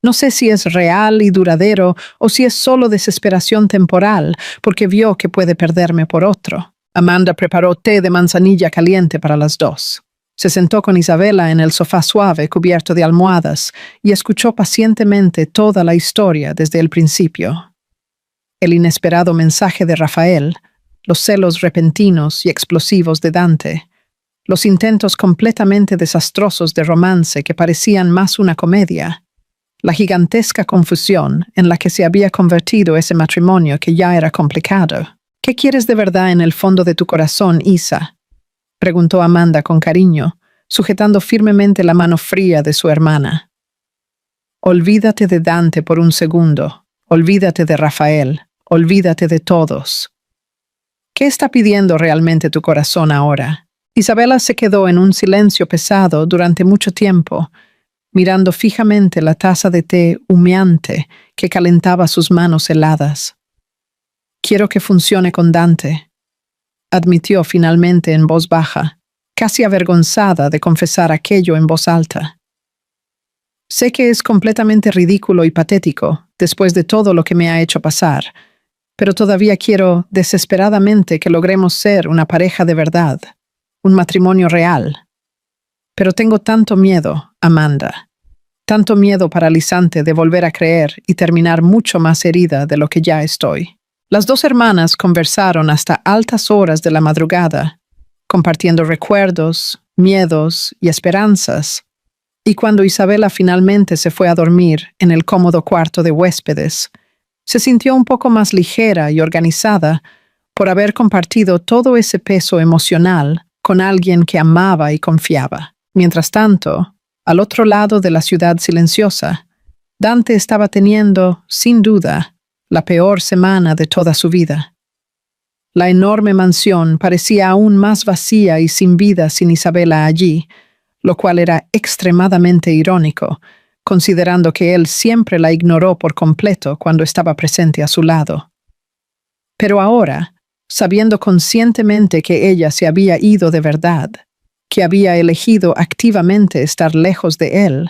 No sé si es real y duradero o si es solo desesperación temporal porque vio que puede perderme por otro. Amanda preparó té de manzanilla caliente para las dos. Se sentó con Isabela en el sofá suave cubierto de almohadas y escuchó pacientemente toda la historia desde el principio. El inesperado mensaje de Rafael, los celos repentinos y explosivos de Dante, los intentos completamente desastrosos de romance que parecían más una comedia, la gigantesca confusión en la que se había convertido ese matrimonio que ya era complicado. ¿Qué quieres de verdad en el fondo de tu corazón, Isa?, preguntó Amanda con cariño, sujetando firmemente la mano fría de su hermana. Olvídate de Dante por un segundo, olvídate de Rafael, olvídate de todos. ¿Qué está pidiendo realmente tu corazón ahora? Isabela se quedó en un silencio pesado durante mucho tiempo, mirando fijamente la taza de té humeante que calentaba sus manos heladas. Quiero que funcione con Dante, admitió finalmente en voz baja, casi avergonzada de confesar aquello en voz alta. Sé que es completamente ridículo y patético, después de todo lo que me ha hecho pasar, pero todavía quiero desesperadamente que logremos ser una pareja de verdad, un matrimonio real. Pero tengo tanto miedo, Amanda, tanto miedo paralizante de volver a creer y terminar mucho más herida de lo que ya estoy. Las dos hermanas conversaron hasta altas horas de la madrugada, compartiendo recuerdos, miedos y esperanzas, y cuando Isabela finalmente se fue a dormir en el cómodo cuarto de huéspedes, se sintió un poco más ligera y organizada por haber compartido todo ese peso emocional con alguien que amaba y confiaba. Mientras tanto, al otro lado de la ciudad silenciosa, Dante estaba teniendo, sin duda, la peor semana de toda su vida. La enorme mansión parecía aún más vacía y sin vida sin Isabela allí, lo cual era extremadamente irónico, considerando que él siempre la ignoró por completo cuando estaba presente a su lado. Pero ahora, sabiendo conscientemente que ella se había ido de verdad, que había elegido activamente estar lejos de él,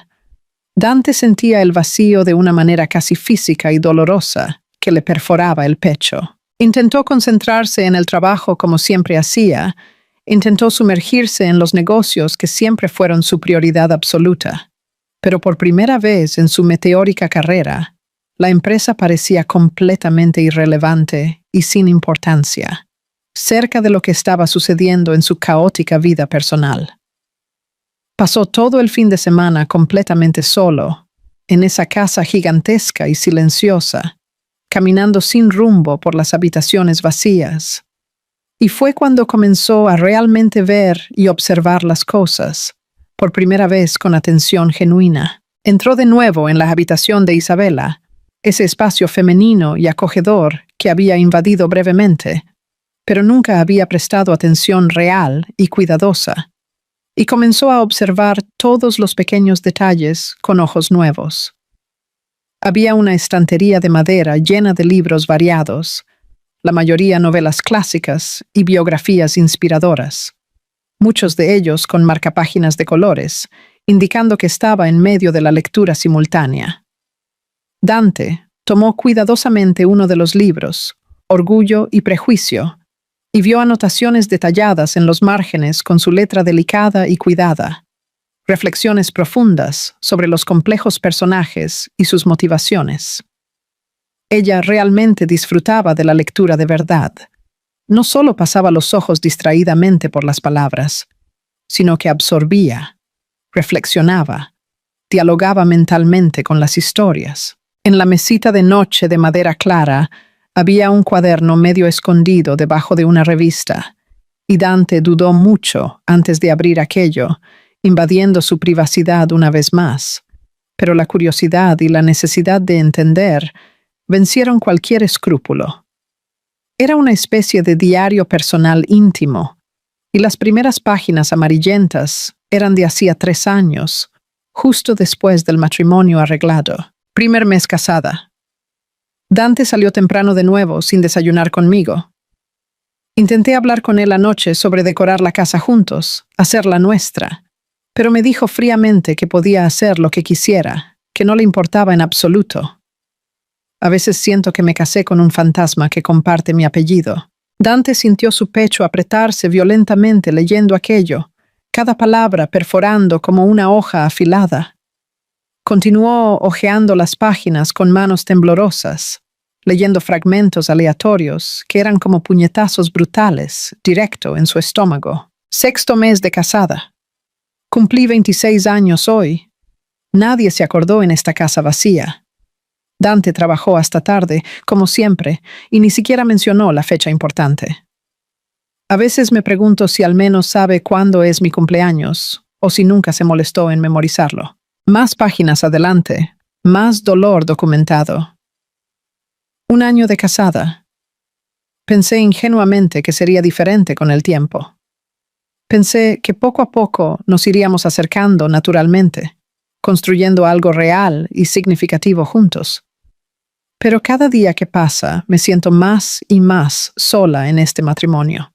Dante sentía el vacío de una manera casi física y dolorosa que le perforaba el pecho. Intentó concentrarse en el trabajo como siempre hacía, intentó sumergirse en los negocios que siempre fueron su prioridad absoluta. Pero por primera vez en su meteórica carrera, la empresa parecía completamente irrelevante y sin importancia, cerca de lo que estaba sucediendo en su caótica vida personal. Pasó todo el fin de semana completamente solo, en esa casa gigantesca y silenciosa, caminando sin rumbo por las habitaciones vacías. Y fue cuando comenzó a realmente ver y observar las cosas, por primera vez con atención genuina. Entró de nuevo en la habitación de Isabela, ese espacio femenino y acogedor que había invadido brevemente, pero nunca había prestado atención real y cuidadosa, y comenzó a observar todos los pequeños detalles con ojos nuevos. Había una estantería de madera llena de libros variados, la mayoría novelas clásicas y biografías inspiradoras, muchos de ellos con marcapáginas de colores, indicando que estaba en medio de la lectura simultánea. Dante tomó cuidadosamente uno de los libros, Orgullo y Prejuicio, y vio anotaciones detalladas en los márgenes con su letra delicada y cuidada, reflexiones profundas sobre los complejos personajes y sus motivaciones. Ella realmente disfrutaba de la lectura de verdad. No solo pasaba los ojos distraídamente por las palabras, sino que absorbía, reflexionaba, dialogaba mentalmente con las historias. En la mesita de noche de madera clara había un cuaderno medio escondido debajo de una revista, y Dante dudó mucho antes de abrir aquello, invadiendo su privacidad una vez más. Pero la curiosidad y la necesidad de entender vencieron cualquier escrúpulo. Era una especie de diario personal íntimo, y las primeras páginas amarillentas eran de hacía 3 años, justo después del matrimonio arreglado. Primer mes casada. Dante salió temprano de nuevo, sin desayunar conmigo. Intenté hablar con él anoche sobre decorar la casa juntos, hacerla nuestra, pero me dijo fríamente que podía hacer lo que quisiera, que no le importaba en absoluto. A veces siento que me casé con un fantasma que comparte mi apellido. Dante sintió su pecho apretarse violentamente leyendo aquello, cada palabra perforando como una hoja afilada. Continuó hojeando las páginas con manos temblorosas, leyendo fragmentos aleatorios que eran como puñetazos brutales, directo en su estómago. 6º mes de casada. Cumplí 26 años hoy. Nadie se acordó en esta casa vacía. Dante trabajó hasta tarde, como siempre, y ni siquiera mencionó la fecha importante. A veces me pregunto si al menos sabe cuándo es mi cumpleaños, o si nunca se molestó en memorizarlo. Más páginas adelante, más dolor documentado. 1 año de casada. Pensé ingenuamente que sería diferente con el tiempo. Pensé que poco a poco nos iríamos acercando naturalmente, construyendo algo real y significativo juntos. Pero cada día que pasa me siento más y más sola en este matrimonio.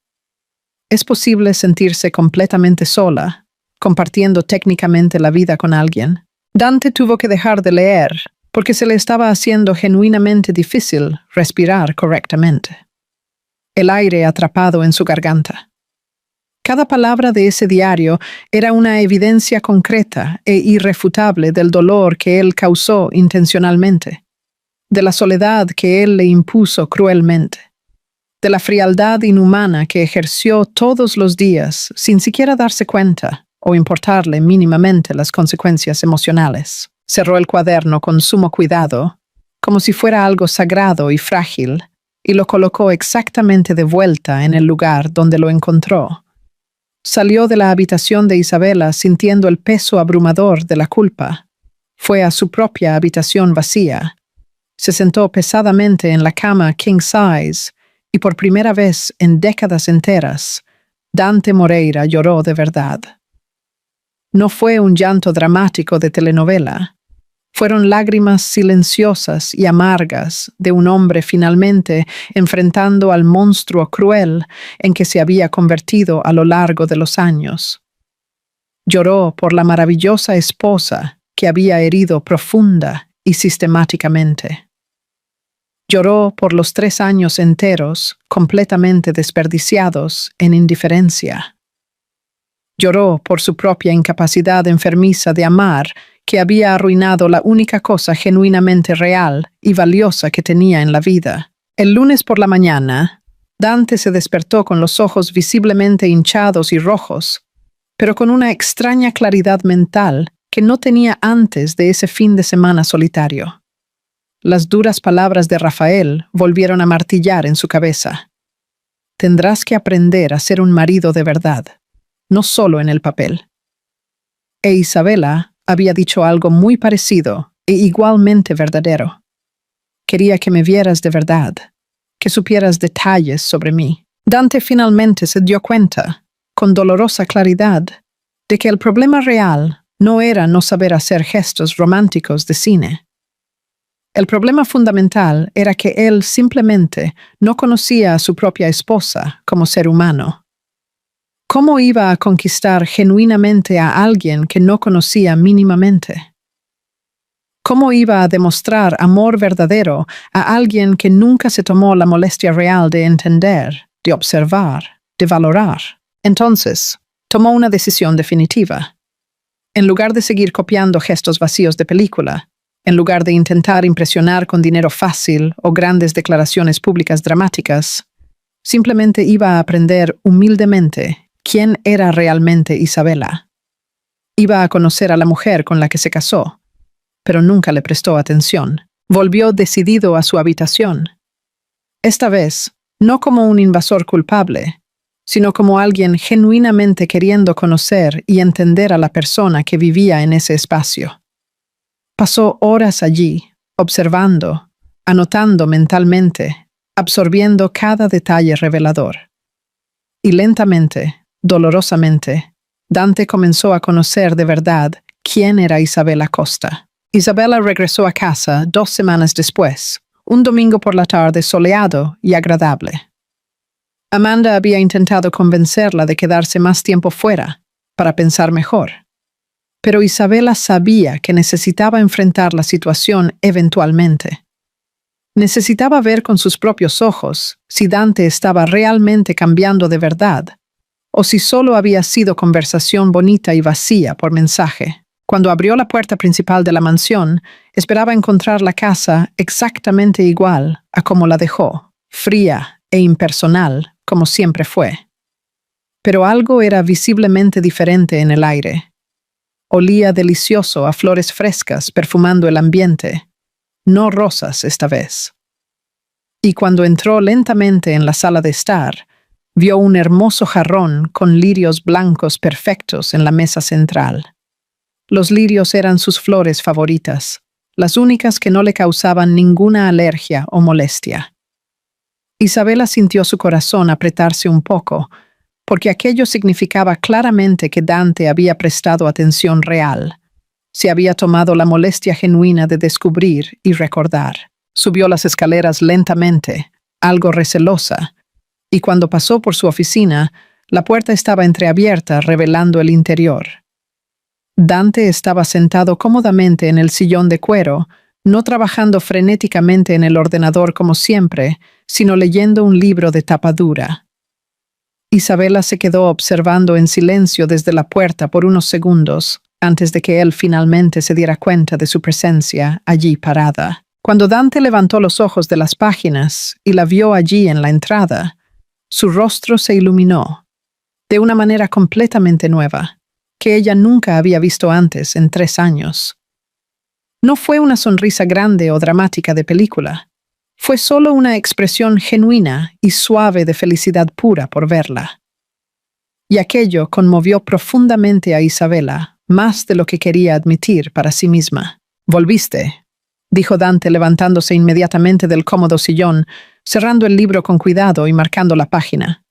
¿Es posible sentirse completamente sola, compartiendo técnicamente la vida con alguien? Dante tuvo que dejar de leer porque se le estaba haciendo genuinamente difícil respirar correctamente. El aire atrapado en su garganta. Cada palabra de ese diario era una evidencia concreta e irrefutable del dolor que él causó intencionalmente, de la soledad que él le impuso cruelmente, de la frialdad inhumana que ejerció todos los días sin siquiera darse cuenta o importarle mínimamente las consecuencias emocionales. Cerró el cuaderno con sumo cuidado, como si fuera algo sagrado y frágil, y lo colocó exactamente de vuelta en el lugar donde lo encontró. Salió de la habitación de Isabela sintiendo el peso abrumador de la culpa. Fue a su propia habitación vacía. Se sentó pesadamente en la cama king size, y por primera vez en décadas enteras, Dante Moreira lloró de verdad. No fue un llanto dramático de telenovela. Fueron lágrimas silenciosas y amargas de un hombre finalmente enfrentando al monstruo cruel en que se había convertido a lo largo de los años. Lloró por la maravillosa esposa que había herido profunda y sistemáticamente. Lloró por los 3 años enteros completamente desperdiciados en indiferencia. Lloró por su propia incapacidad enfermiza de amar, que había arruinado la única cosa genuinamente real y valiosa que tenía en la vida. El lunes por la mañana, Dante se despertó con los ojos visiblemente hinchados y rojos, pero con una extraña claridad mental que no tenía antes de ese fin de semana solitario. Las duras palabras de Rafael volvieron a martillar en su cabeza. Tendrás que aprender a ser un marido de verdad, no solo en el papel. E Isabela había dicho algo muy parecido e igualmente verdadero. Quería que me vieras de verdad, que supieras detalles sobre mí. Dante finalmente se dio cuenta, con dolorosa claridad, de que el problema real no era no saber hacer gestos románticos de cine. El problema fundamental era que él simplemente no conocía a su propia esposa como ser humano. ¿Cómo iba a conquistar genuinamente a alguien que no conocía mínimamente? ¿Cómo iba a demostrar amor verdadero a alguien que nunca se tomó la molestia real de entender, de observar, de valorar? Entonces, tomó una decisión definitiva. En lugar de seguir copiando gestos vacíos de película, en lugar de intentar impresionar con dinero fácil o grandes declaraciones públicas dramáticas, simplemente iba a aprender humildemente quién era realmente Isabela. Iba a conocer a la mujer con la que se casó, pero nunca le prestó atención. Volvió decidido a su habitación. Esta vez, no como un invasor culpable, sino como alguien genuinamente queriendo conocer y entender a la persona que vivía en ese espacio. Pasó horas allí, observando, anotando mentalmente, absorbiendo cada detalle revelador. Y lentamente, dolorosamente, Dante comenzó a conocer de verdad quién era Isabela Costa. Isabela regresó a casa 2 semanas después, un domingo por la tarde soleado y agradable. Amanda había intentado convencerla de quedarse más tiempo fuera, para pensar mejor. Pero Isabela sabía que necesitaba enfrentar la situación eventualmente. Necesitaba ver con sus propios ojos si Dante estaba realmente cambiando de verdad, o si solo había sido conversación bonita y vacía por mensaje. Cuando abrió la puerta principal de la mansión, esperaba encontrar la casa exactamente igual a como la dejó, fría e impersonal, como siempre fue. Pero algo era visiblemente diferente en el aire. Olía delicioso a flores frescas perfumando el ambiente, no rosas esta vez. Y cuando entró lentamente en la sala de estar, vio un hermoso jarrón con lirios blancos perfectos en la mesa central. Los lirios eran sus flores favoritas, las únicas que no le causaban ninguna alergia o molestia. Isabela sintió su corazón apretarse un poco, porque aquello significaba claramente que Dante había prestado atención real. Se había tomado la molestia genuina de descubrir y recordar. Subió las escaleras lentamente, algo recelosa, y cuando pasó por su oficina, la puerta estaba entreabierta revelando el interior. Dante estaba sentado cómodamente en el sillón de cuero, no trabajando frenéticamente en el ordenador como siempre, sino leyendo un libro de tapa dura. Isabela se quedó observando en silencio desde la puerta por unos segundos, antes de que él finalmente se diera cuenta de su presencia allí parada. Cuando Dante levantó los ojos de las páginas y la vio allí en la entrada, su rostro se iluminó, de una manera completamente nueva, que ella nunca había visto antes en 3 años. No fue una sonrisa grande o dramática de película. Fue solo una expresión genuina y suave de felicidad pura por verla. Y aquello conmovió profundamente a Isabela, más de lo que quería admitir para sí misma. «Volviste», dijo Dante levantándose inmediatamente del cómodo sillón, cerrando el libro con cuidado y marcando la página.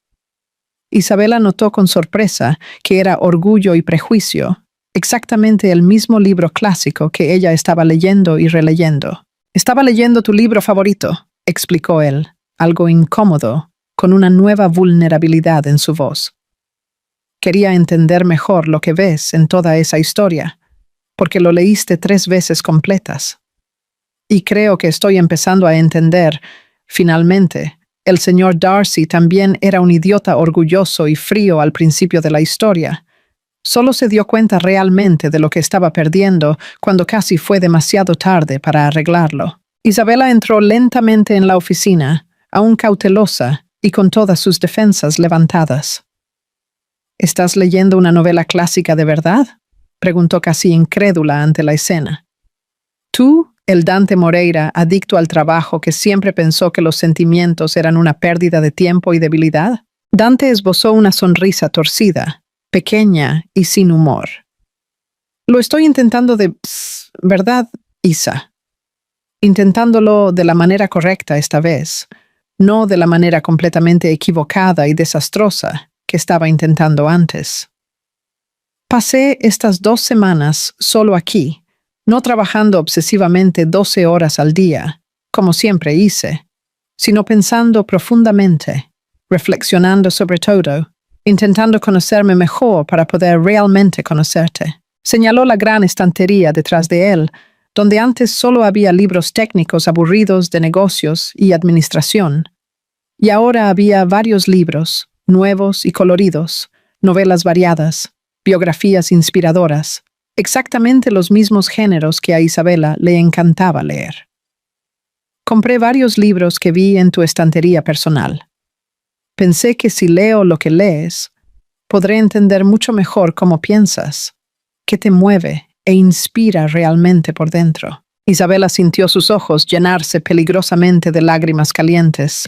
Isabela notó con sorpresa que era Orgullo y Prejuicio, exactamente el mismo libro clásico que ella estaba leyendo y releyendo. «Estaba leyendo tu libro favorito», explicó él, algo incómodo, con una nueva vulnerabilidad en su voz. «Quería entender mejor lo que ves en toda esa historia, porque lo leíste 3 veces completas. Y creo que estoy empezando a entender, finalmente, el señor Darcy también era un idiota orgulloso y frío al principio de la historia. Solo se dio cuenta realmente de lo que estaba perdiendo cuando casi fue demasiado tarde para arreglarlo». Isabela entró lentamente en la oficina, aún cautelosa y con todas sus defensas levantadas. «¿Estás leyendo una novela clásica de verdad?», preguntó casi incrédula ante la escena. «¿Tú, el Dante Moreira, adicto al trabajo que siempre pensó que los sentimientos eran una pérdida de tiempo y debilidad?» Dante esbozó una sonrisa torcida, pequeña y sin humor. «Lo estoy intentando ¿verdad, Isa? Intentándolo de la manera correcta esta vez, no de la manera completamente equivocada y desastrosa que estaba intentando antes. Pasé estas 2 semanas solo aquí, no trabajando obsesivamente 12 horas al día, como siempre hice, sino pensando profundamente, reflexionando sobre todo, intentando conocerme mejor para poder realmente conocerte. Señaló la gran estantería detrás de él, donde antes solo había libros técnicos aburridos de negocios y administración, y ahora había varios libros, nuevos y coloridos, novelas variadas, biografías inspiradoras, exactamente los mismos géneros que a Isabela le encantaba leer. Compré varios libros que vi en tu estantería personal. Pensé que si leo lo que lees, podré entender mucho mejor cómo piensas, qué te mueve e inspira realmente por dentro. Isabela sintió sus ojos llenarse peligrosamente de lágrimas calientes,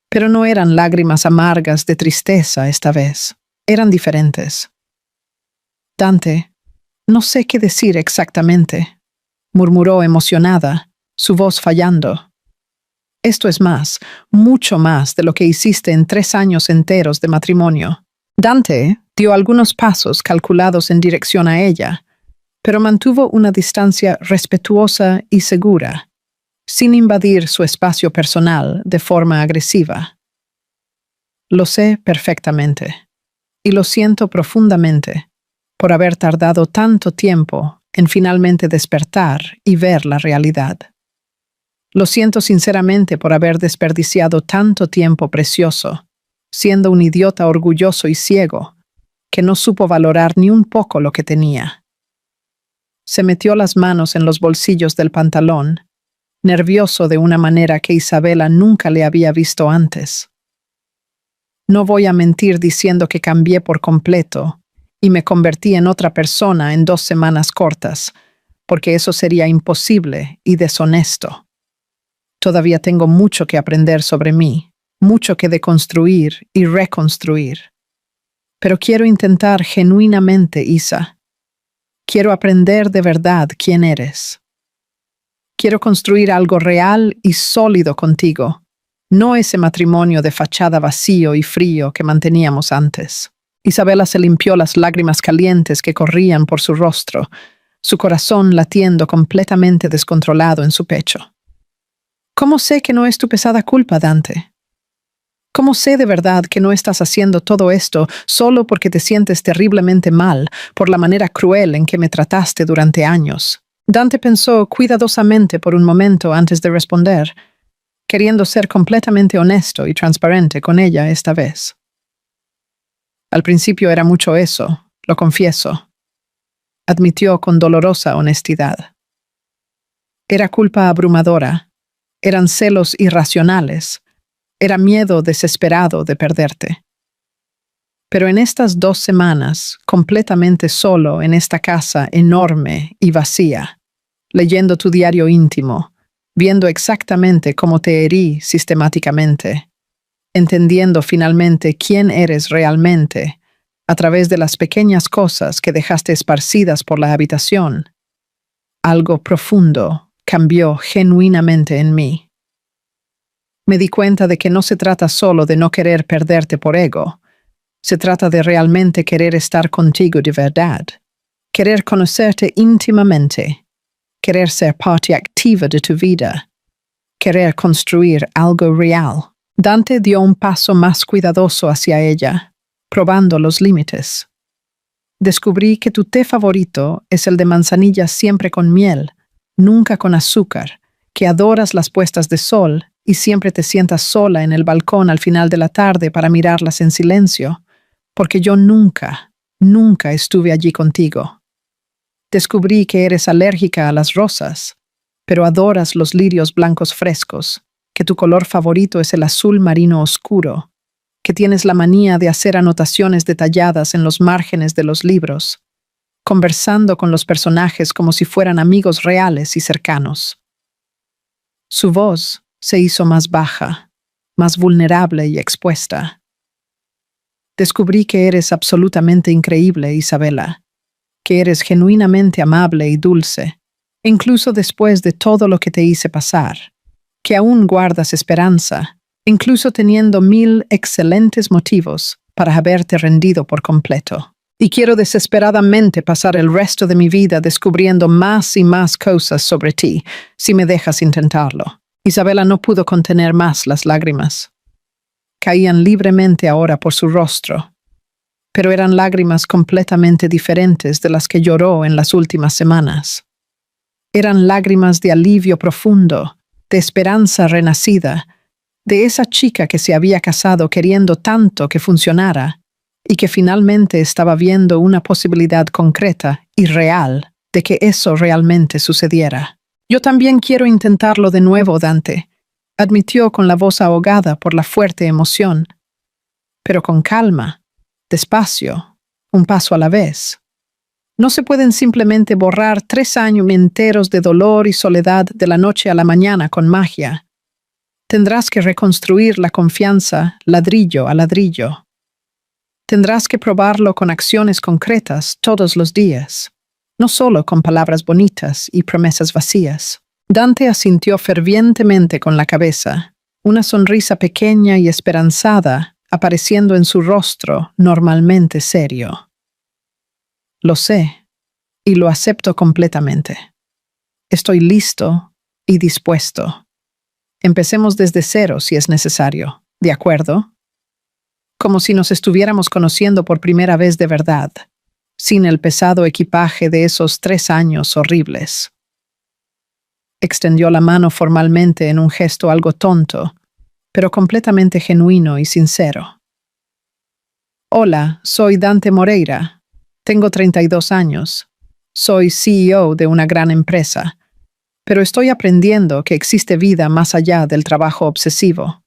pero no eran lágrimas amargas de tristeza esta vez. Eran diferentes. Dante, no sé qué decir exactamente, murmuró emocionada, su voz fallando. Esto es más, mucho más de lo que hiciste en 3 años enteros de matrimonio. Dante dio algunos pasos calculados en dirección a ella, pero mantuvo una distancia respetuosa y segura, sin invadir su espacio personal de forma agresiva. Lo sé perfectamente, y lo siento profundamente por haber tardado tanto tiempo en finalmente despertar y ver la realidad. Lo siento sinceramente por haber desperdiciado tanto tiempo precioso, siendo un idiota orgulloso y ciego, que no supo valorar ni un poco lo que tenía. Se metió las manos en los bolsillos del pantalón, nervioso de una manera que Isabela nunca le había visto antes. No voy a mentir diciendo que cambié por completo y me convertí en otra persona en 2 semanas cortas, porque eso sería imposible y deshonesto. Todavía tengo mucho que aprender sobre mí, mucho que deconstruir y reconstruir. Pero quiero intentar genuinamente, Isa. Quiero aprender de verdad quién eres. Quiero construir algo real y sólido contigo, no ese matrimonio de fachada vacío y frío que manteníamos antes. Isabela se limpió las lágrimas calientes que corrían por su rostro, su corazón latiendo completamente descontrolado en su pecho. ¿Cómo sé que no es tu pesada culpa, Dante? ¿Cómo sé de verdad que no estás haciendo todo esto solo porque te sientes terriblemente mal por la manera cruel en que me trataste durante años? Dante pensó cuidadosamente por un momento antes de responder, queriendo ser completamente honesto y transparente con ella esta vez. Al principio era mucho eso, lo confieso, admitió con dolorosa honestidad. Era culpa abrumadora. Eran celos irracionales, era miedo desesperado de perderte. Pero en estas 2 semanas, completamente solo en esta casa enorme y vacía, leyendo tu diario íntimo, viendo exactamente cómo te herí sistemáticamente, entendiendo finalmente quién eres realmente a través de las pequeñas cosas que dejaste esparcidas por la habitación, algo profundo cambió genuinamente en mí. Me di cuenta de que no se trata solo de no querer perderte por ego, se trata de realmente querer estar contigo de verdad, querer conocerte íntimamente, querer ser parte activa de tu vida, querer construir algo real. Dante dio un paso más cuidadoso hacia ella, probando los límites. Descubrí que tu té favorito es el de manzanilla siempre con miel, nunca con azúcar, que adoras las puestas de sol y siempre te sientas sola en el balcón al final de la tarde para mirarlas en silencio, porque yo nunca estuve allí contigo. Descubrí que eres alérgica a las rosas, pero adoras los lirios blancos frescos, que tu color favorito es el azul marino oscuro, que tienes la manía de hacer anotaciones detalladas en los márgenes de los libros, conversando con los personajes como si fueran amigos reales y cercanos. Su voz se hizo más baja, más vulnerable y expuesta. Descubrí que eres absolutamente increíble, Isabela, que eres genuinamente amable y dulce, incluso después de todo lo que te hice pasar, que aún guardas esperanza, incluso teniendo 1000 excelentes motivos para haberte rendido por completo. y quiero desesperadamente pasar el resto de mi vida descubriendo más y más cosas sobre ti, si me dejas intentarlo. Isabela no pudo contener más las lágrimas. Caían libremente ahora por su rostro, pero eran lágrimas completamente diferentes de las que lloró en las últimas semanas. Eran lágrimas de alivio profundo, de esperanza renacida, de esa chica que se había casado queriendo tanto que funcionara y que finalmente estaba viendo una posibilidad concreta y real de que eso realmente sucediera. «Yo también quiero intentarlo de nuevo, Dante», admitió con la voz ahogada por la fuerte emoción. «Pero con calma, despacio, un paso a la vez. No se pueden simplemente borrar 3 años enteros de dolor y soledad de la noche a la mañana con magia. Tendrás que reconstruir la confianza ladrillo a ladrillo. Tendrás que probarlo con acciones concretas todos los días, no solo con palabras bonitas y promesas vacías». Dante asintió fervientemente con la cabeza, una sonrisa pequeña y esperanzada apareciendo en su rostro normalmente serio. «Lo sé, y lo acepto completamente. Estoy listo y dispuesto. Empecemos desde cero si es necesario, ¿de acuerdo? Como si nos estuviéramos conociendo por primera vez de verdad, sin el pesado equipaje de esos 3 años horribles». Extendió la mano formalmente en un gesto algo tonto, pero completamente genuino y sincero. «Hola, soy Dante Moreira. Tengo 32 años. Soy CEO de una gran empresa, pero estoy aprendiendo que existe vida más allá del trabajo obsesivo.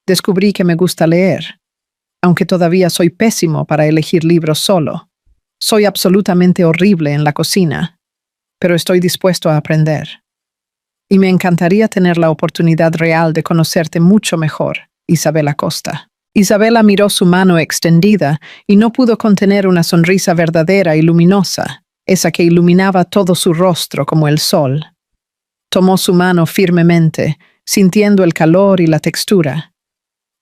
Descubrí que me gusta leer, aunque todavía soy pésimo para elegir libros solo. Soy absolutamente horrible en la cocina, pero estoy dispuesto a aprender. Y me encantaría tener la oportunidad real de conocerte mucho mejor, Isabela Costa». Isabela miró su mano extendida y no pudo contener una sonrisa verdadera y luminosa, esa que iluminaba todo su rostro como el sol. Tomó su mano firmemente, sintiendo el calor y la textura.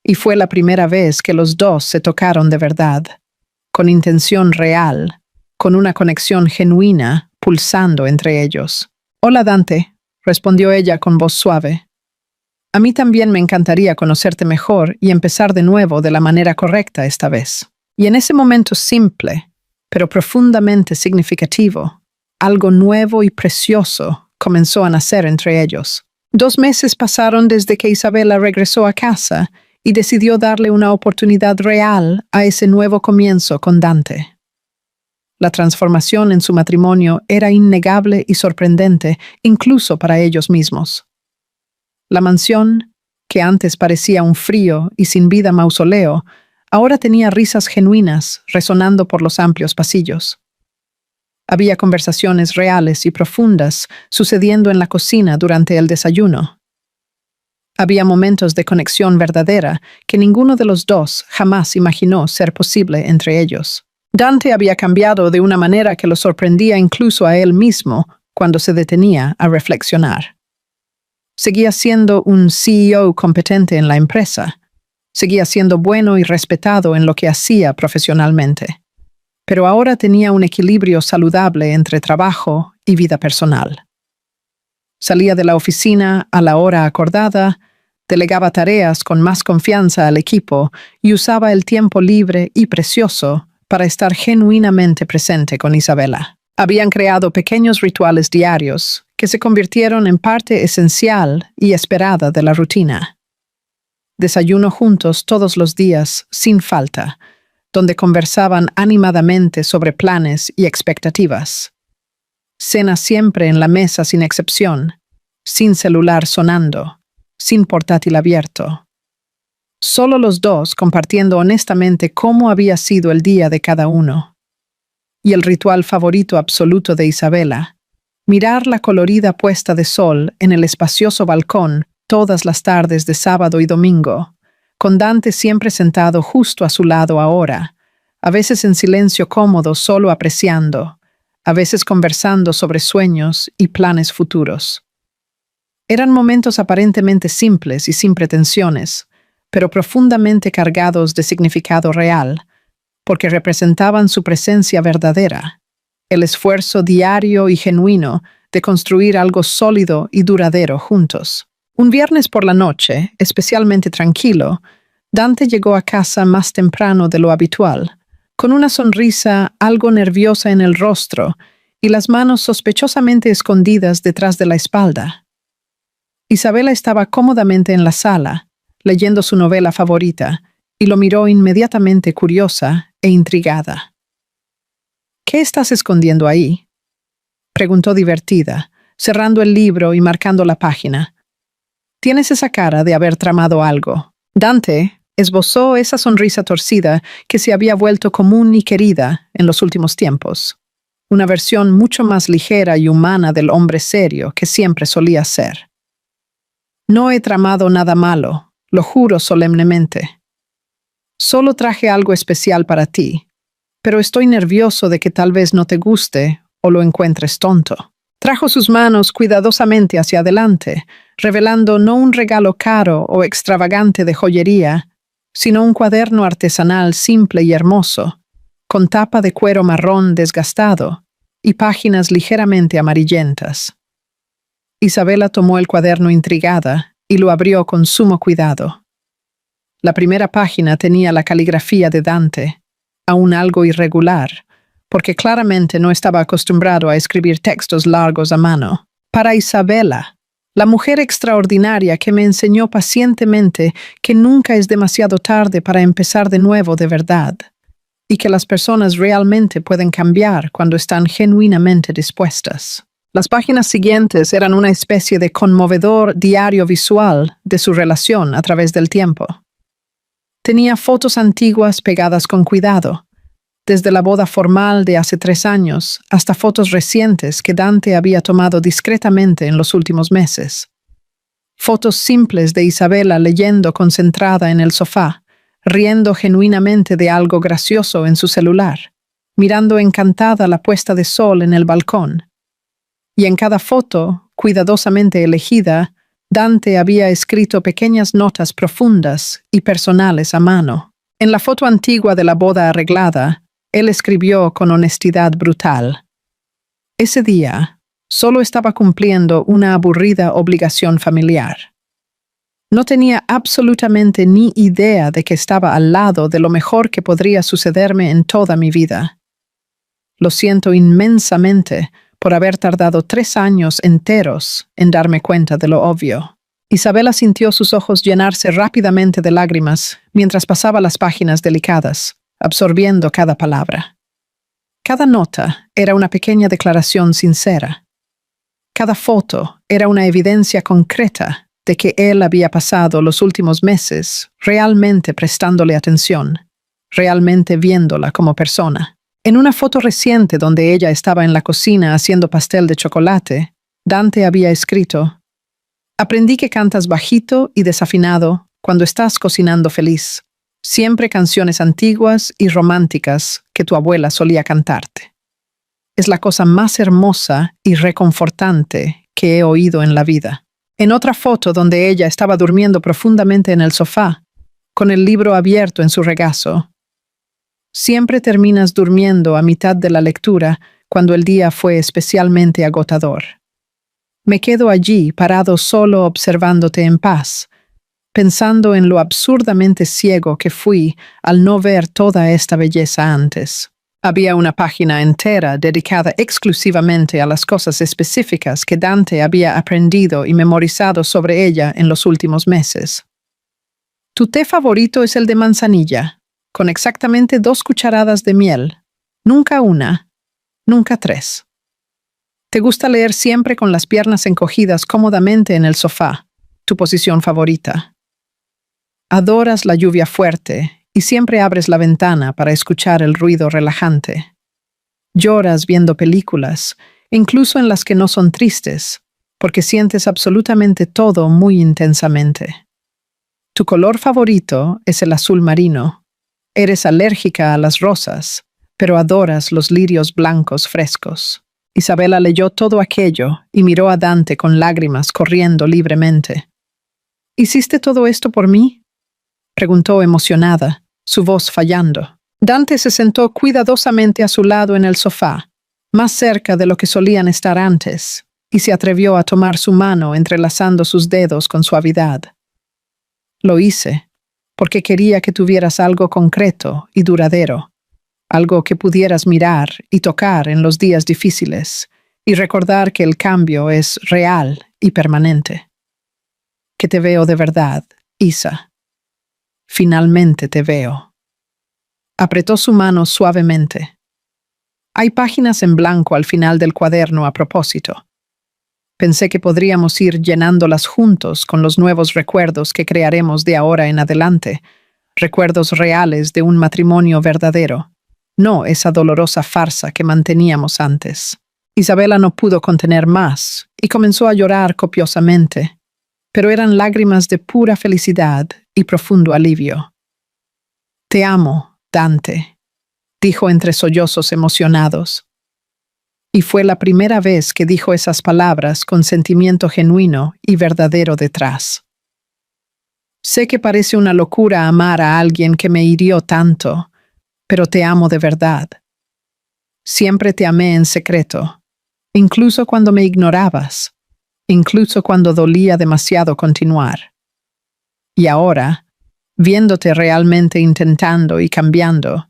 Y fue la primera vez que los dos se tocaron de verdad, con intención real, con una conexión genuina pulsando entre ellos. «Hola, Dante», respondió ella con voz suave. «A mí también me encantaría conocerte mejor y empezar de nuevo de la manera correcta esta vez». Y en ese momento simple, pero profundamente significativo, algo nuevo y precioso comenzó a nacer entre ellos. 2 meses pasaron desde que Isabela regresó a casa y decidió darle una oportunidad real a ese nuevo comienzo con Dante. La transformación en su matrimonio era innegable y sorprendente, incluso para ellos mismos. La mansión, que antes parecía un frío y sin vida mausoleo, ahora tenía risas genuinas resonando por los amplios pasillos. Había conversaciones reales y profundas sucediendo en la cocina durante el desayuno. Había momentos de conexión verdadera que ninguno de los dos jamás imaginó ser posible entre ellos. Dante había cambiado de una manera que lo sorprendía incluso a él mismo cuando se detenía a reflexionar. Seguía siendo un CEO competente en la empresa. Seguía siendo bueno y respetado en lo que hacía profesionalmente. Pero ahora tenía un equilibrio saludable entre trabajo y vida personal. Salía de la oficina a la hora acordada, delegaba tareas con más confianza al equipo y usaba el tiempo libre y precioso para estar genuinamente presente con Isabela. Habían creado pequeños rituales diarios que se convirtieron en parte esencial y esperada de la rutina. Desayuno juntos todos los días, sin falta, donde conversaban animadamente sobre planes y expectativas. Cena siempre en la mesa sin excepción, sin celular sonando, sin portátil abierto. Solo los dos compartiendo honestamente cómo había sido el día de cada uno. Y el ritual favorito absoluto de Isabela, mirar la colorida puesta de sol en el espacioso balcón todas las tardes de sábado y domingo, con Dante siempre sentado justo a su lado ahora, a veces en silencio cómodo solo apreciando, a veces conversando sobre sueños y planes futuros. Eran momentos aparentemente simples y sin pretensiones, pero profundamente cargados de significado real, porque representaban su presencia verdadera, el esfuerzo diario y genuino de construir algo sólido y duradero juntos. Un viernes por la noche, especialmente tranquilo, Dante llegó a casa más temprano de lo habitual, con una sonrisa algo nerviosa en el rostro y las manos sospechosamente escondidas detrás de la espalda. Isabela estaba cómodamente en la sala, leyendo su novela favorita, y lo miró inmediatamente curiosa e intrigada. «¿Qué estás escondiendo ahí?», preguntó divertida, cerrando el libro y marcando la página. «Tienes esa cara de haber tramado algo». Dante esbozó esa sonrisa torcida que se había vuelto común y querida en los últimos tiempos, una versión mucho más ligera y humana del hombre serio que siempre solía ser. «No he tramado nada malo, lo juro solemnemente. Solo traje algo especial para ti, pero estoy nervioso de que tal vez no te guste o lo encuentres tonto». Trajo sus manos cuidadosamente hacia adelante, revelando no un regalo caro o extravagante de joyería, sino un cuaderno artesanal simple y hermoso, con tapa de cuero marrón desgastado y páginas ligeramente amarillentas. Isabela tomó el cuaderno intrigada y lo abrió con sumo cuidado. La primera página tenía la caligrafía de Dante, aún algo irregular, porque claramente no estaba acostumbrado a escribir textos largos a mano. Para Isabela, la mujer extraordinaria que me enseñó pacientemente que nunca es demasiado tarde para empezar de nuevo de verdad, y que las personas realmente pueden cambiar cuando están genuinamente dispuestas. Las páginas siguientes eran una especie de conmovedor diario visual de su relación a través del tiempo. Tenía fotos antiguas pegadas con cuidado, desde la boda formal de hace 3 años hasta fotos recientes que Dante había tomado discretamente en los últimos meses. Fotos simples de Isabela leyendo concentrada en el sofá, riendo genuinamente de algo gracioso en su celular, mirando encantada la puesta de sol en el balcón. Y en cada foto, cuidadosamente elegida, Dante había escrito pequeñas notas profundas y personales a mano. En la foto antigua de la boda arreglada, él escribió con honestidad brutal: «Ese día solo estaba cumpliendo una aburrida obligación familiar. No tenía absolutamente ni idea de que estaba al lado de lo mejor que podría sucederme en toda mi vida. Lo siento inmensamente por haber tardado 3 años enteros en darme cuenta de lo obvio». Isabela sintió sus ojos llenarse rápidamente de lágrimas mientras pasaba las páginas delicadas, absorbiendo cada palabra. Cada nota era una pequeña declaración sincera. Cada foto era una evidencia concreta de que él había pasado los últimos meses realmente prestándole atención, realmente viéndola como persona. En una foto reciente donde ella estaba en la cocina haciendo pastel de chocolate, Dante había escrito: «Aprendí que cantas bajito y desafinado cuando estás cocinando feliz. Siempre canciones antiguas y románticas que tu abuela solía cantarte. Es la cosa más hermosa y reconfortante que he oído en la vida». En otra foto donde ella estaba durmiendo profundamente en el sofá, con el libro abierto en su regazo: «Siempre terminas durmiendo a mitad de la lectura cuando el día fue especialmente agotador. Me quedo allí parado solo observándote en paz, pensando en lo absurdamente ciego que fui al no ver toda esta belleza antes». Había una página entera dedicada exclusivamente a las cosas específicas que Dante había aprendido y memorizado sobre ella en los últimos meses. «Tu té favorito es el de manzanilla, con exactamente 2 cucharadas de miel, nunca 1, nunca 3. Te gusta leer siempre con las piernas encogidas cómodamente en el sofá, tu posición favorita. Adoras la lluvia fuerte y siempre abres la ventana para escuchar el ruido relajante. Lloras viendo películas, incluso en las que no son tristes, porque sientes absolutamente todo muy intensamente. Tu color favorito es el azul marino. Eres alérgica a las rosas, pero adoras los lirios blancos frescos». Isabela leyó todo aquello y miró a Dante con lágrimas corriendo libremente. «¿Hiciste todo esto por mí?», preguntó emocionada, su voz fallando. Dante se sentó cuidadosamente a su lado en el sofá, más cerca de lo que solían estar antes, y se atrevió a tomar su mano entrelazando sus dedos con suavidad. Lo hice porque quería que tuvieras algo concreto y duradero, algo que pudieras mirar y tocar en los días difíciles, y recordar que el cambio es real y permanente. Que te veo de verdad, Isa. Finalmente te veo. Apretó su mano suavemente. Hay páginas en blanco al final del cuaderno a propósito. Pensé que podríamos ir llenándolas juntos con los nuevos recuerdos que crearemos de ahora en adelante, recuerdos reales de un matrimonio verdadero, no esa dolorosa farsa que manteníamos antes. Isabela no pudo contener más y comenzó a llorar copiosamente, pero eran lágrimas de pura felicidad y profundo alivio. «Te amo, Dante», dijo entre sollozos emocionados. Y fue la primera vez que dijo esas palabras con sentimiento genuino y verdadero detrás. «Sé que parece una locura amar a alguien que me hirió tanto, pero te amo de verdad. Siempre te amé en secreto, incluso cuando me ignorabas, incluso cuando dolía demasiado continuar. Y ahora, viéndote realmente intentando y cambiando,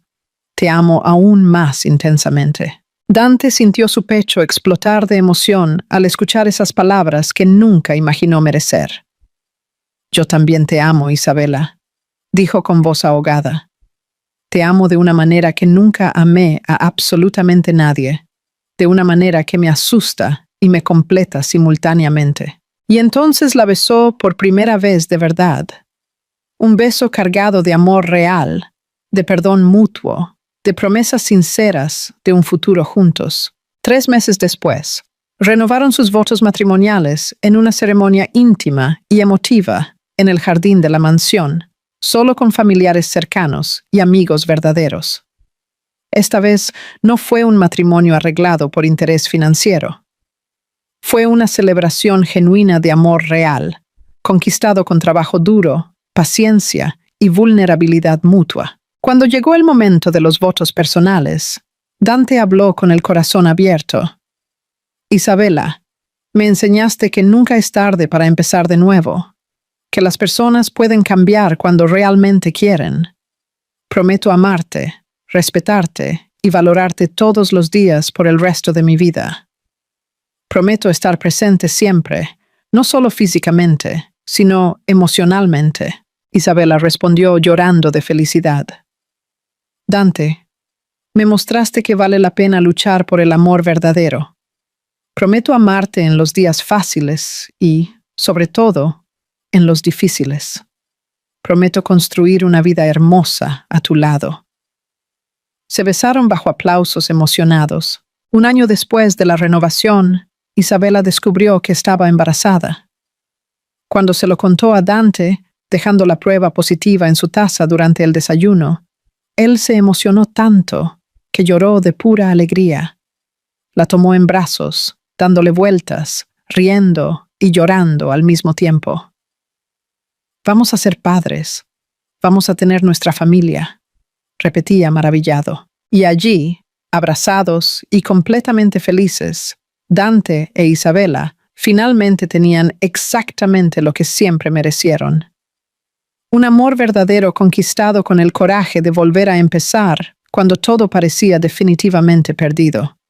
te amo aún más intensamente». Dante sintió su pecho explotar de emoción al escuchar esas palabras que nunca imaginó merecer. «Yo también te amo, Isabela», dijo con voz ahogada. «Te amo de una manera que nunca amé a absolutamente nadie, de una manera que me asusta y me completa simultáneamente». Y entonces la besó por primera vez de verdad. Un beso cargado de amor real, de perdón mutuo, de promesas sinceras de un futuro juntos. 3 meses después, renovaron sus votos matrimoniales en una ceremonia íntima y emotiva en el jardín de la mansión, solo con familiares cercanos y amigos verdaderos. Esta vez no fue un matrimonio arreglado por interés financiero. Fue una celebración genuina de amor real, conquistado con trabajo duro, paciencia y vulnerabilidad mutua. Cuando llegó el momento de los votos personales, Dante habló con el corazón abierto. «Isabela, me enseñaste que nunca es tarde para empezar de nuevo, que las personas pueden cambiar cuando realmente quieren. Prometo amarte, respetarte y valorarte todos los días por el resto de mi vida. Prometo estar presente siempre, no solo físicamente, sino emocionalmente». Isabela respondió llorando de felicidad. «Dante, me mostraste que vale la pena luchar por el amor verdadero. Prometo amarte en los días fáciles y, sobre todo, en los difíciles. Prometo construir una vida hermosa a tu lado». Se besaron bajo aplausos emocionados. Un año después de la renovación, Isabela descubrió que estaba embarazada. Cuando se lo contó a Dante, dejando la prueba positiva en su taza durante el desayuno, él se emocionó tanto que lloró de pura alegría. La tomó en brazos, dándole vueltas, riendo y llorando al mismo tiempo. «Vamos a ser padres. Vamos a tener nuestra familia», repetía maravillado. Y allí, abrazados y completamente felices, Dante e Isabela finalmente tenían exactamente lo que siempre merecieron. Un amor verdadero conquistado con el coraje de volver a empezar cuando todo parecía definitivamente perdido.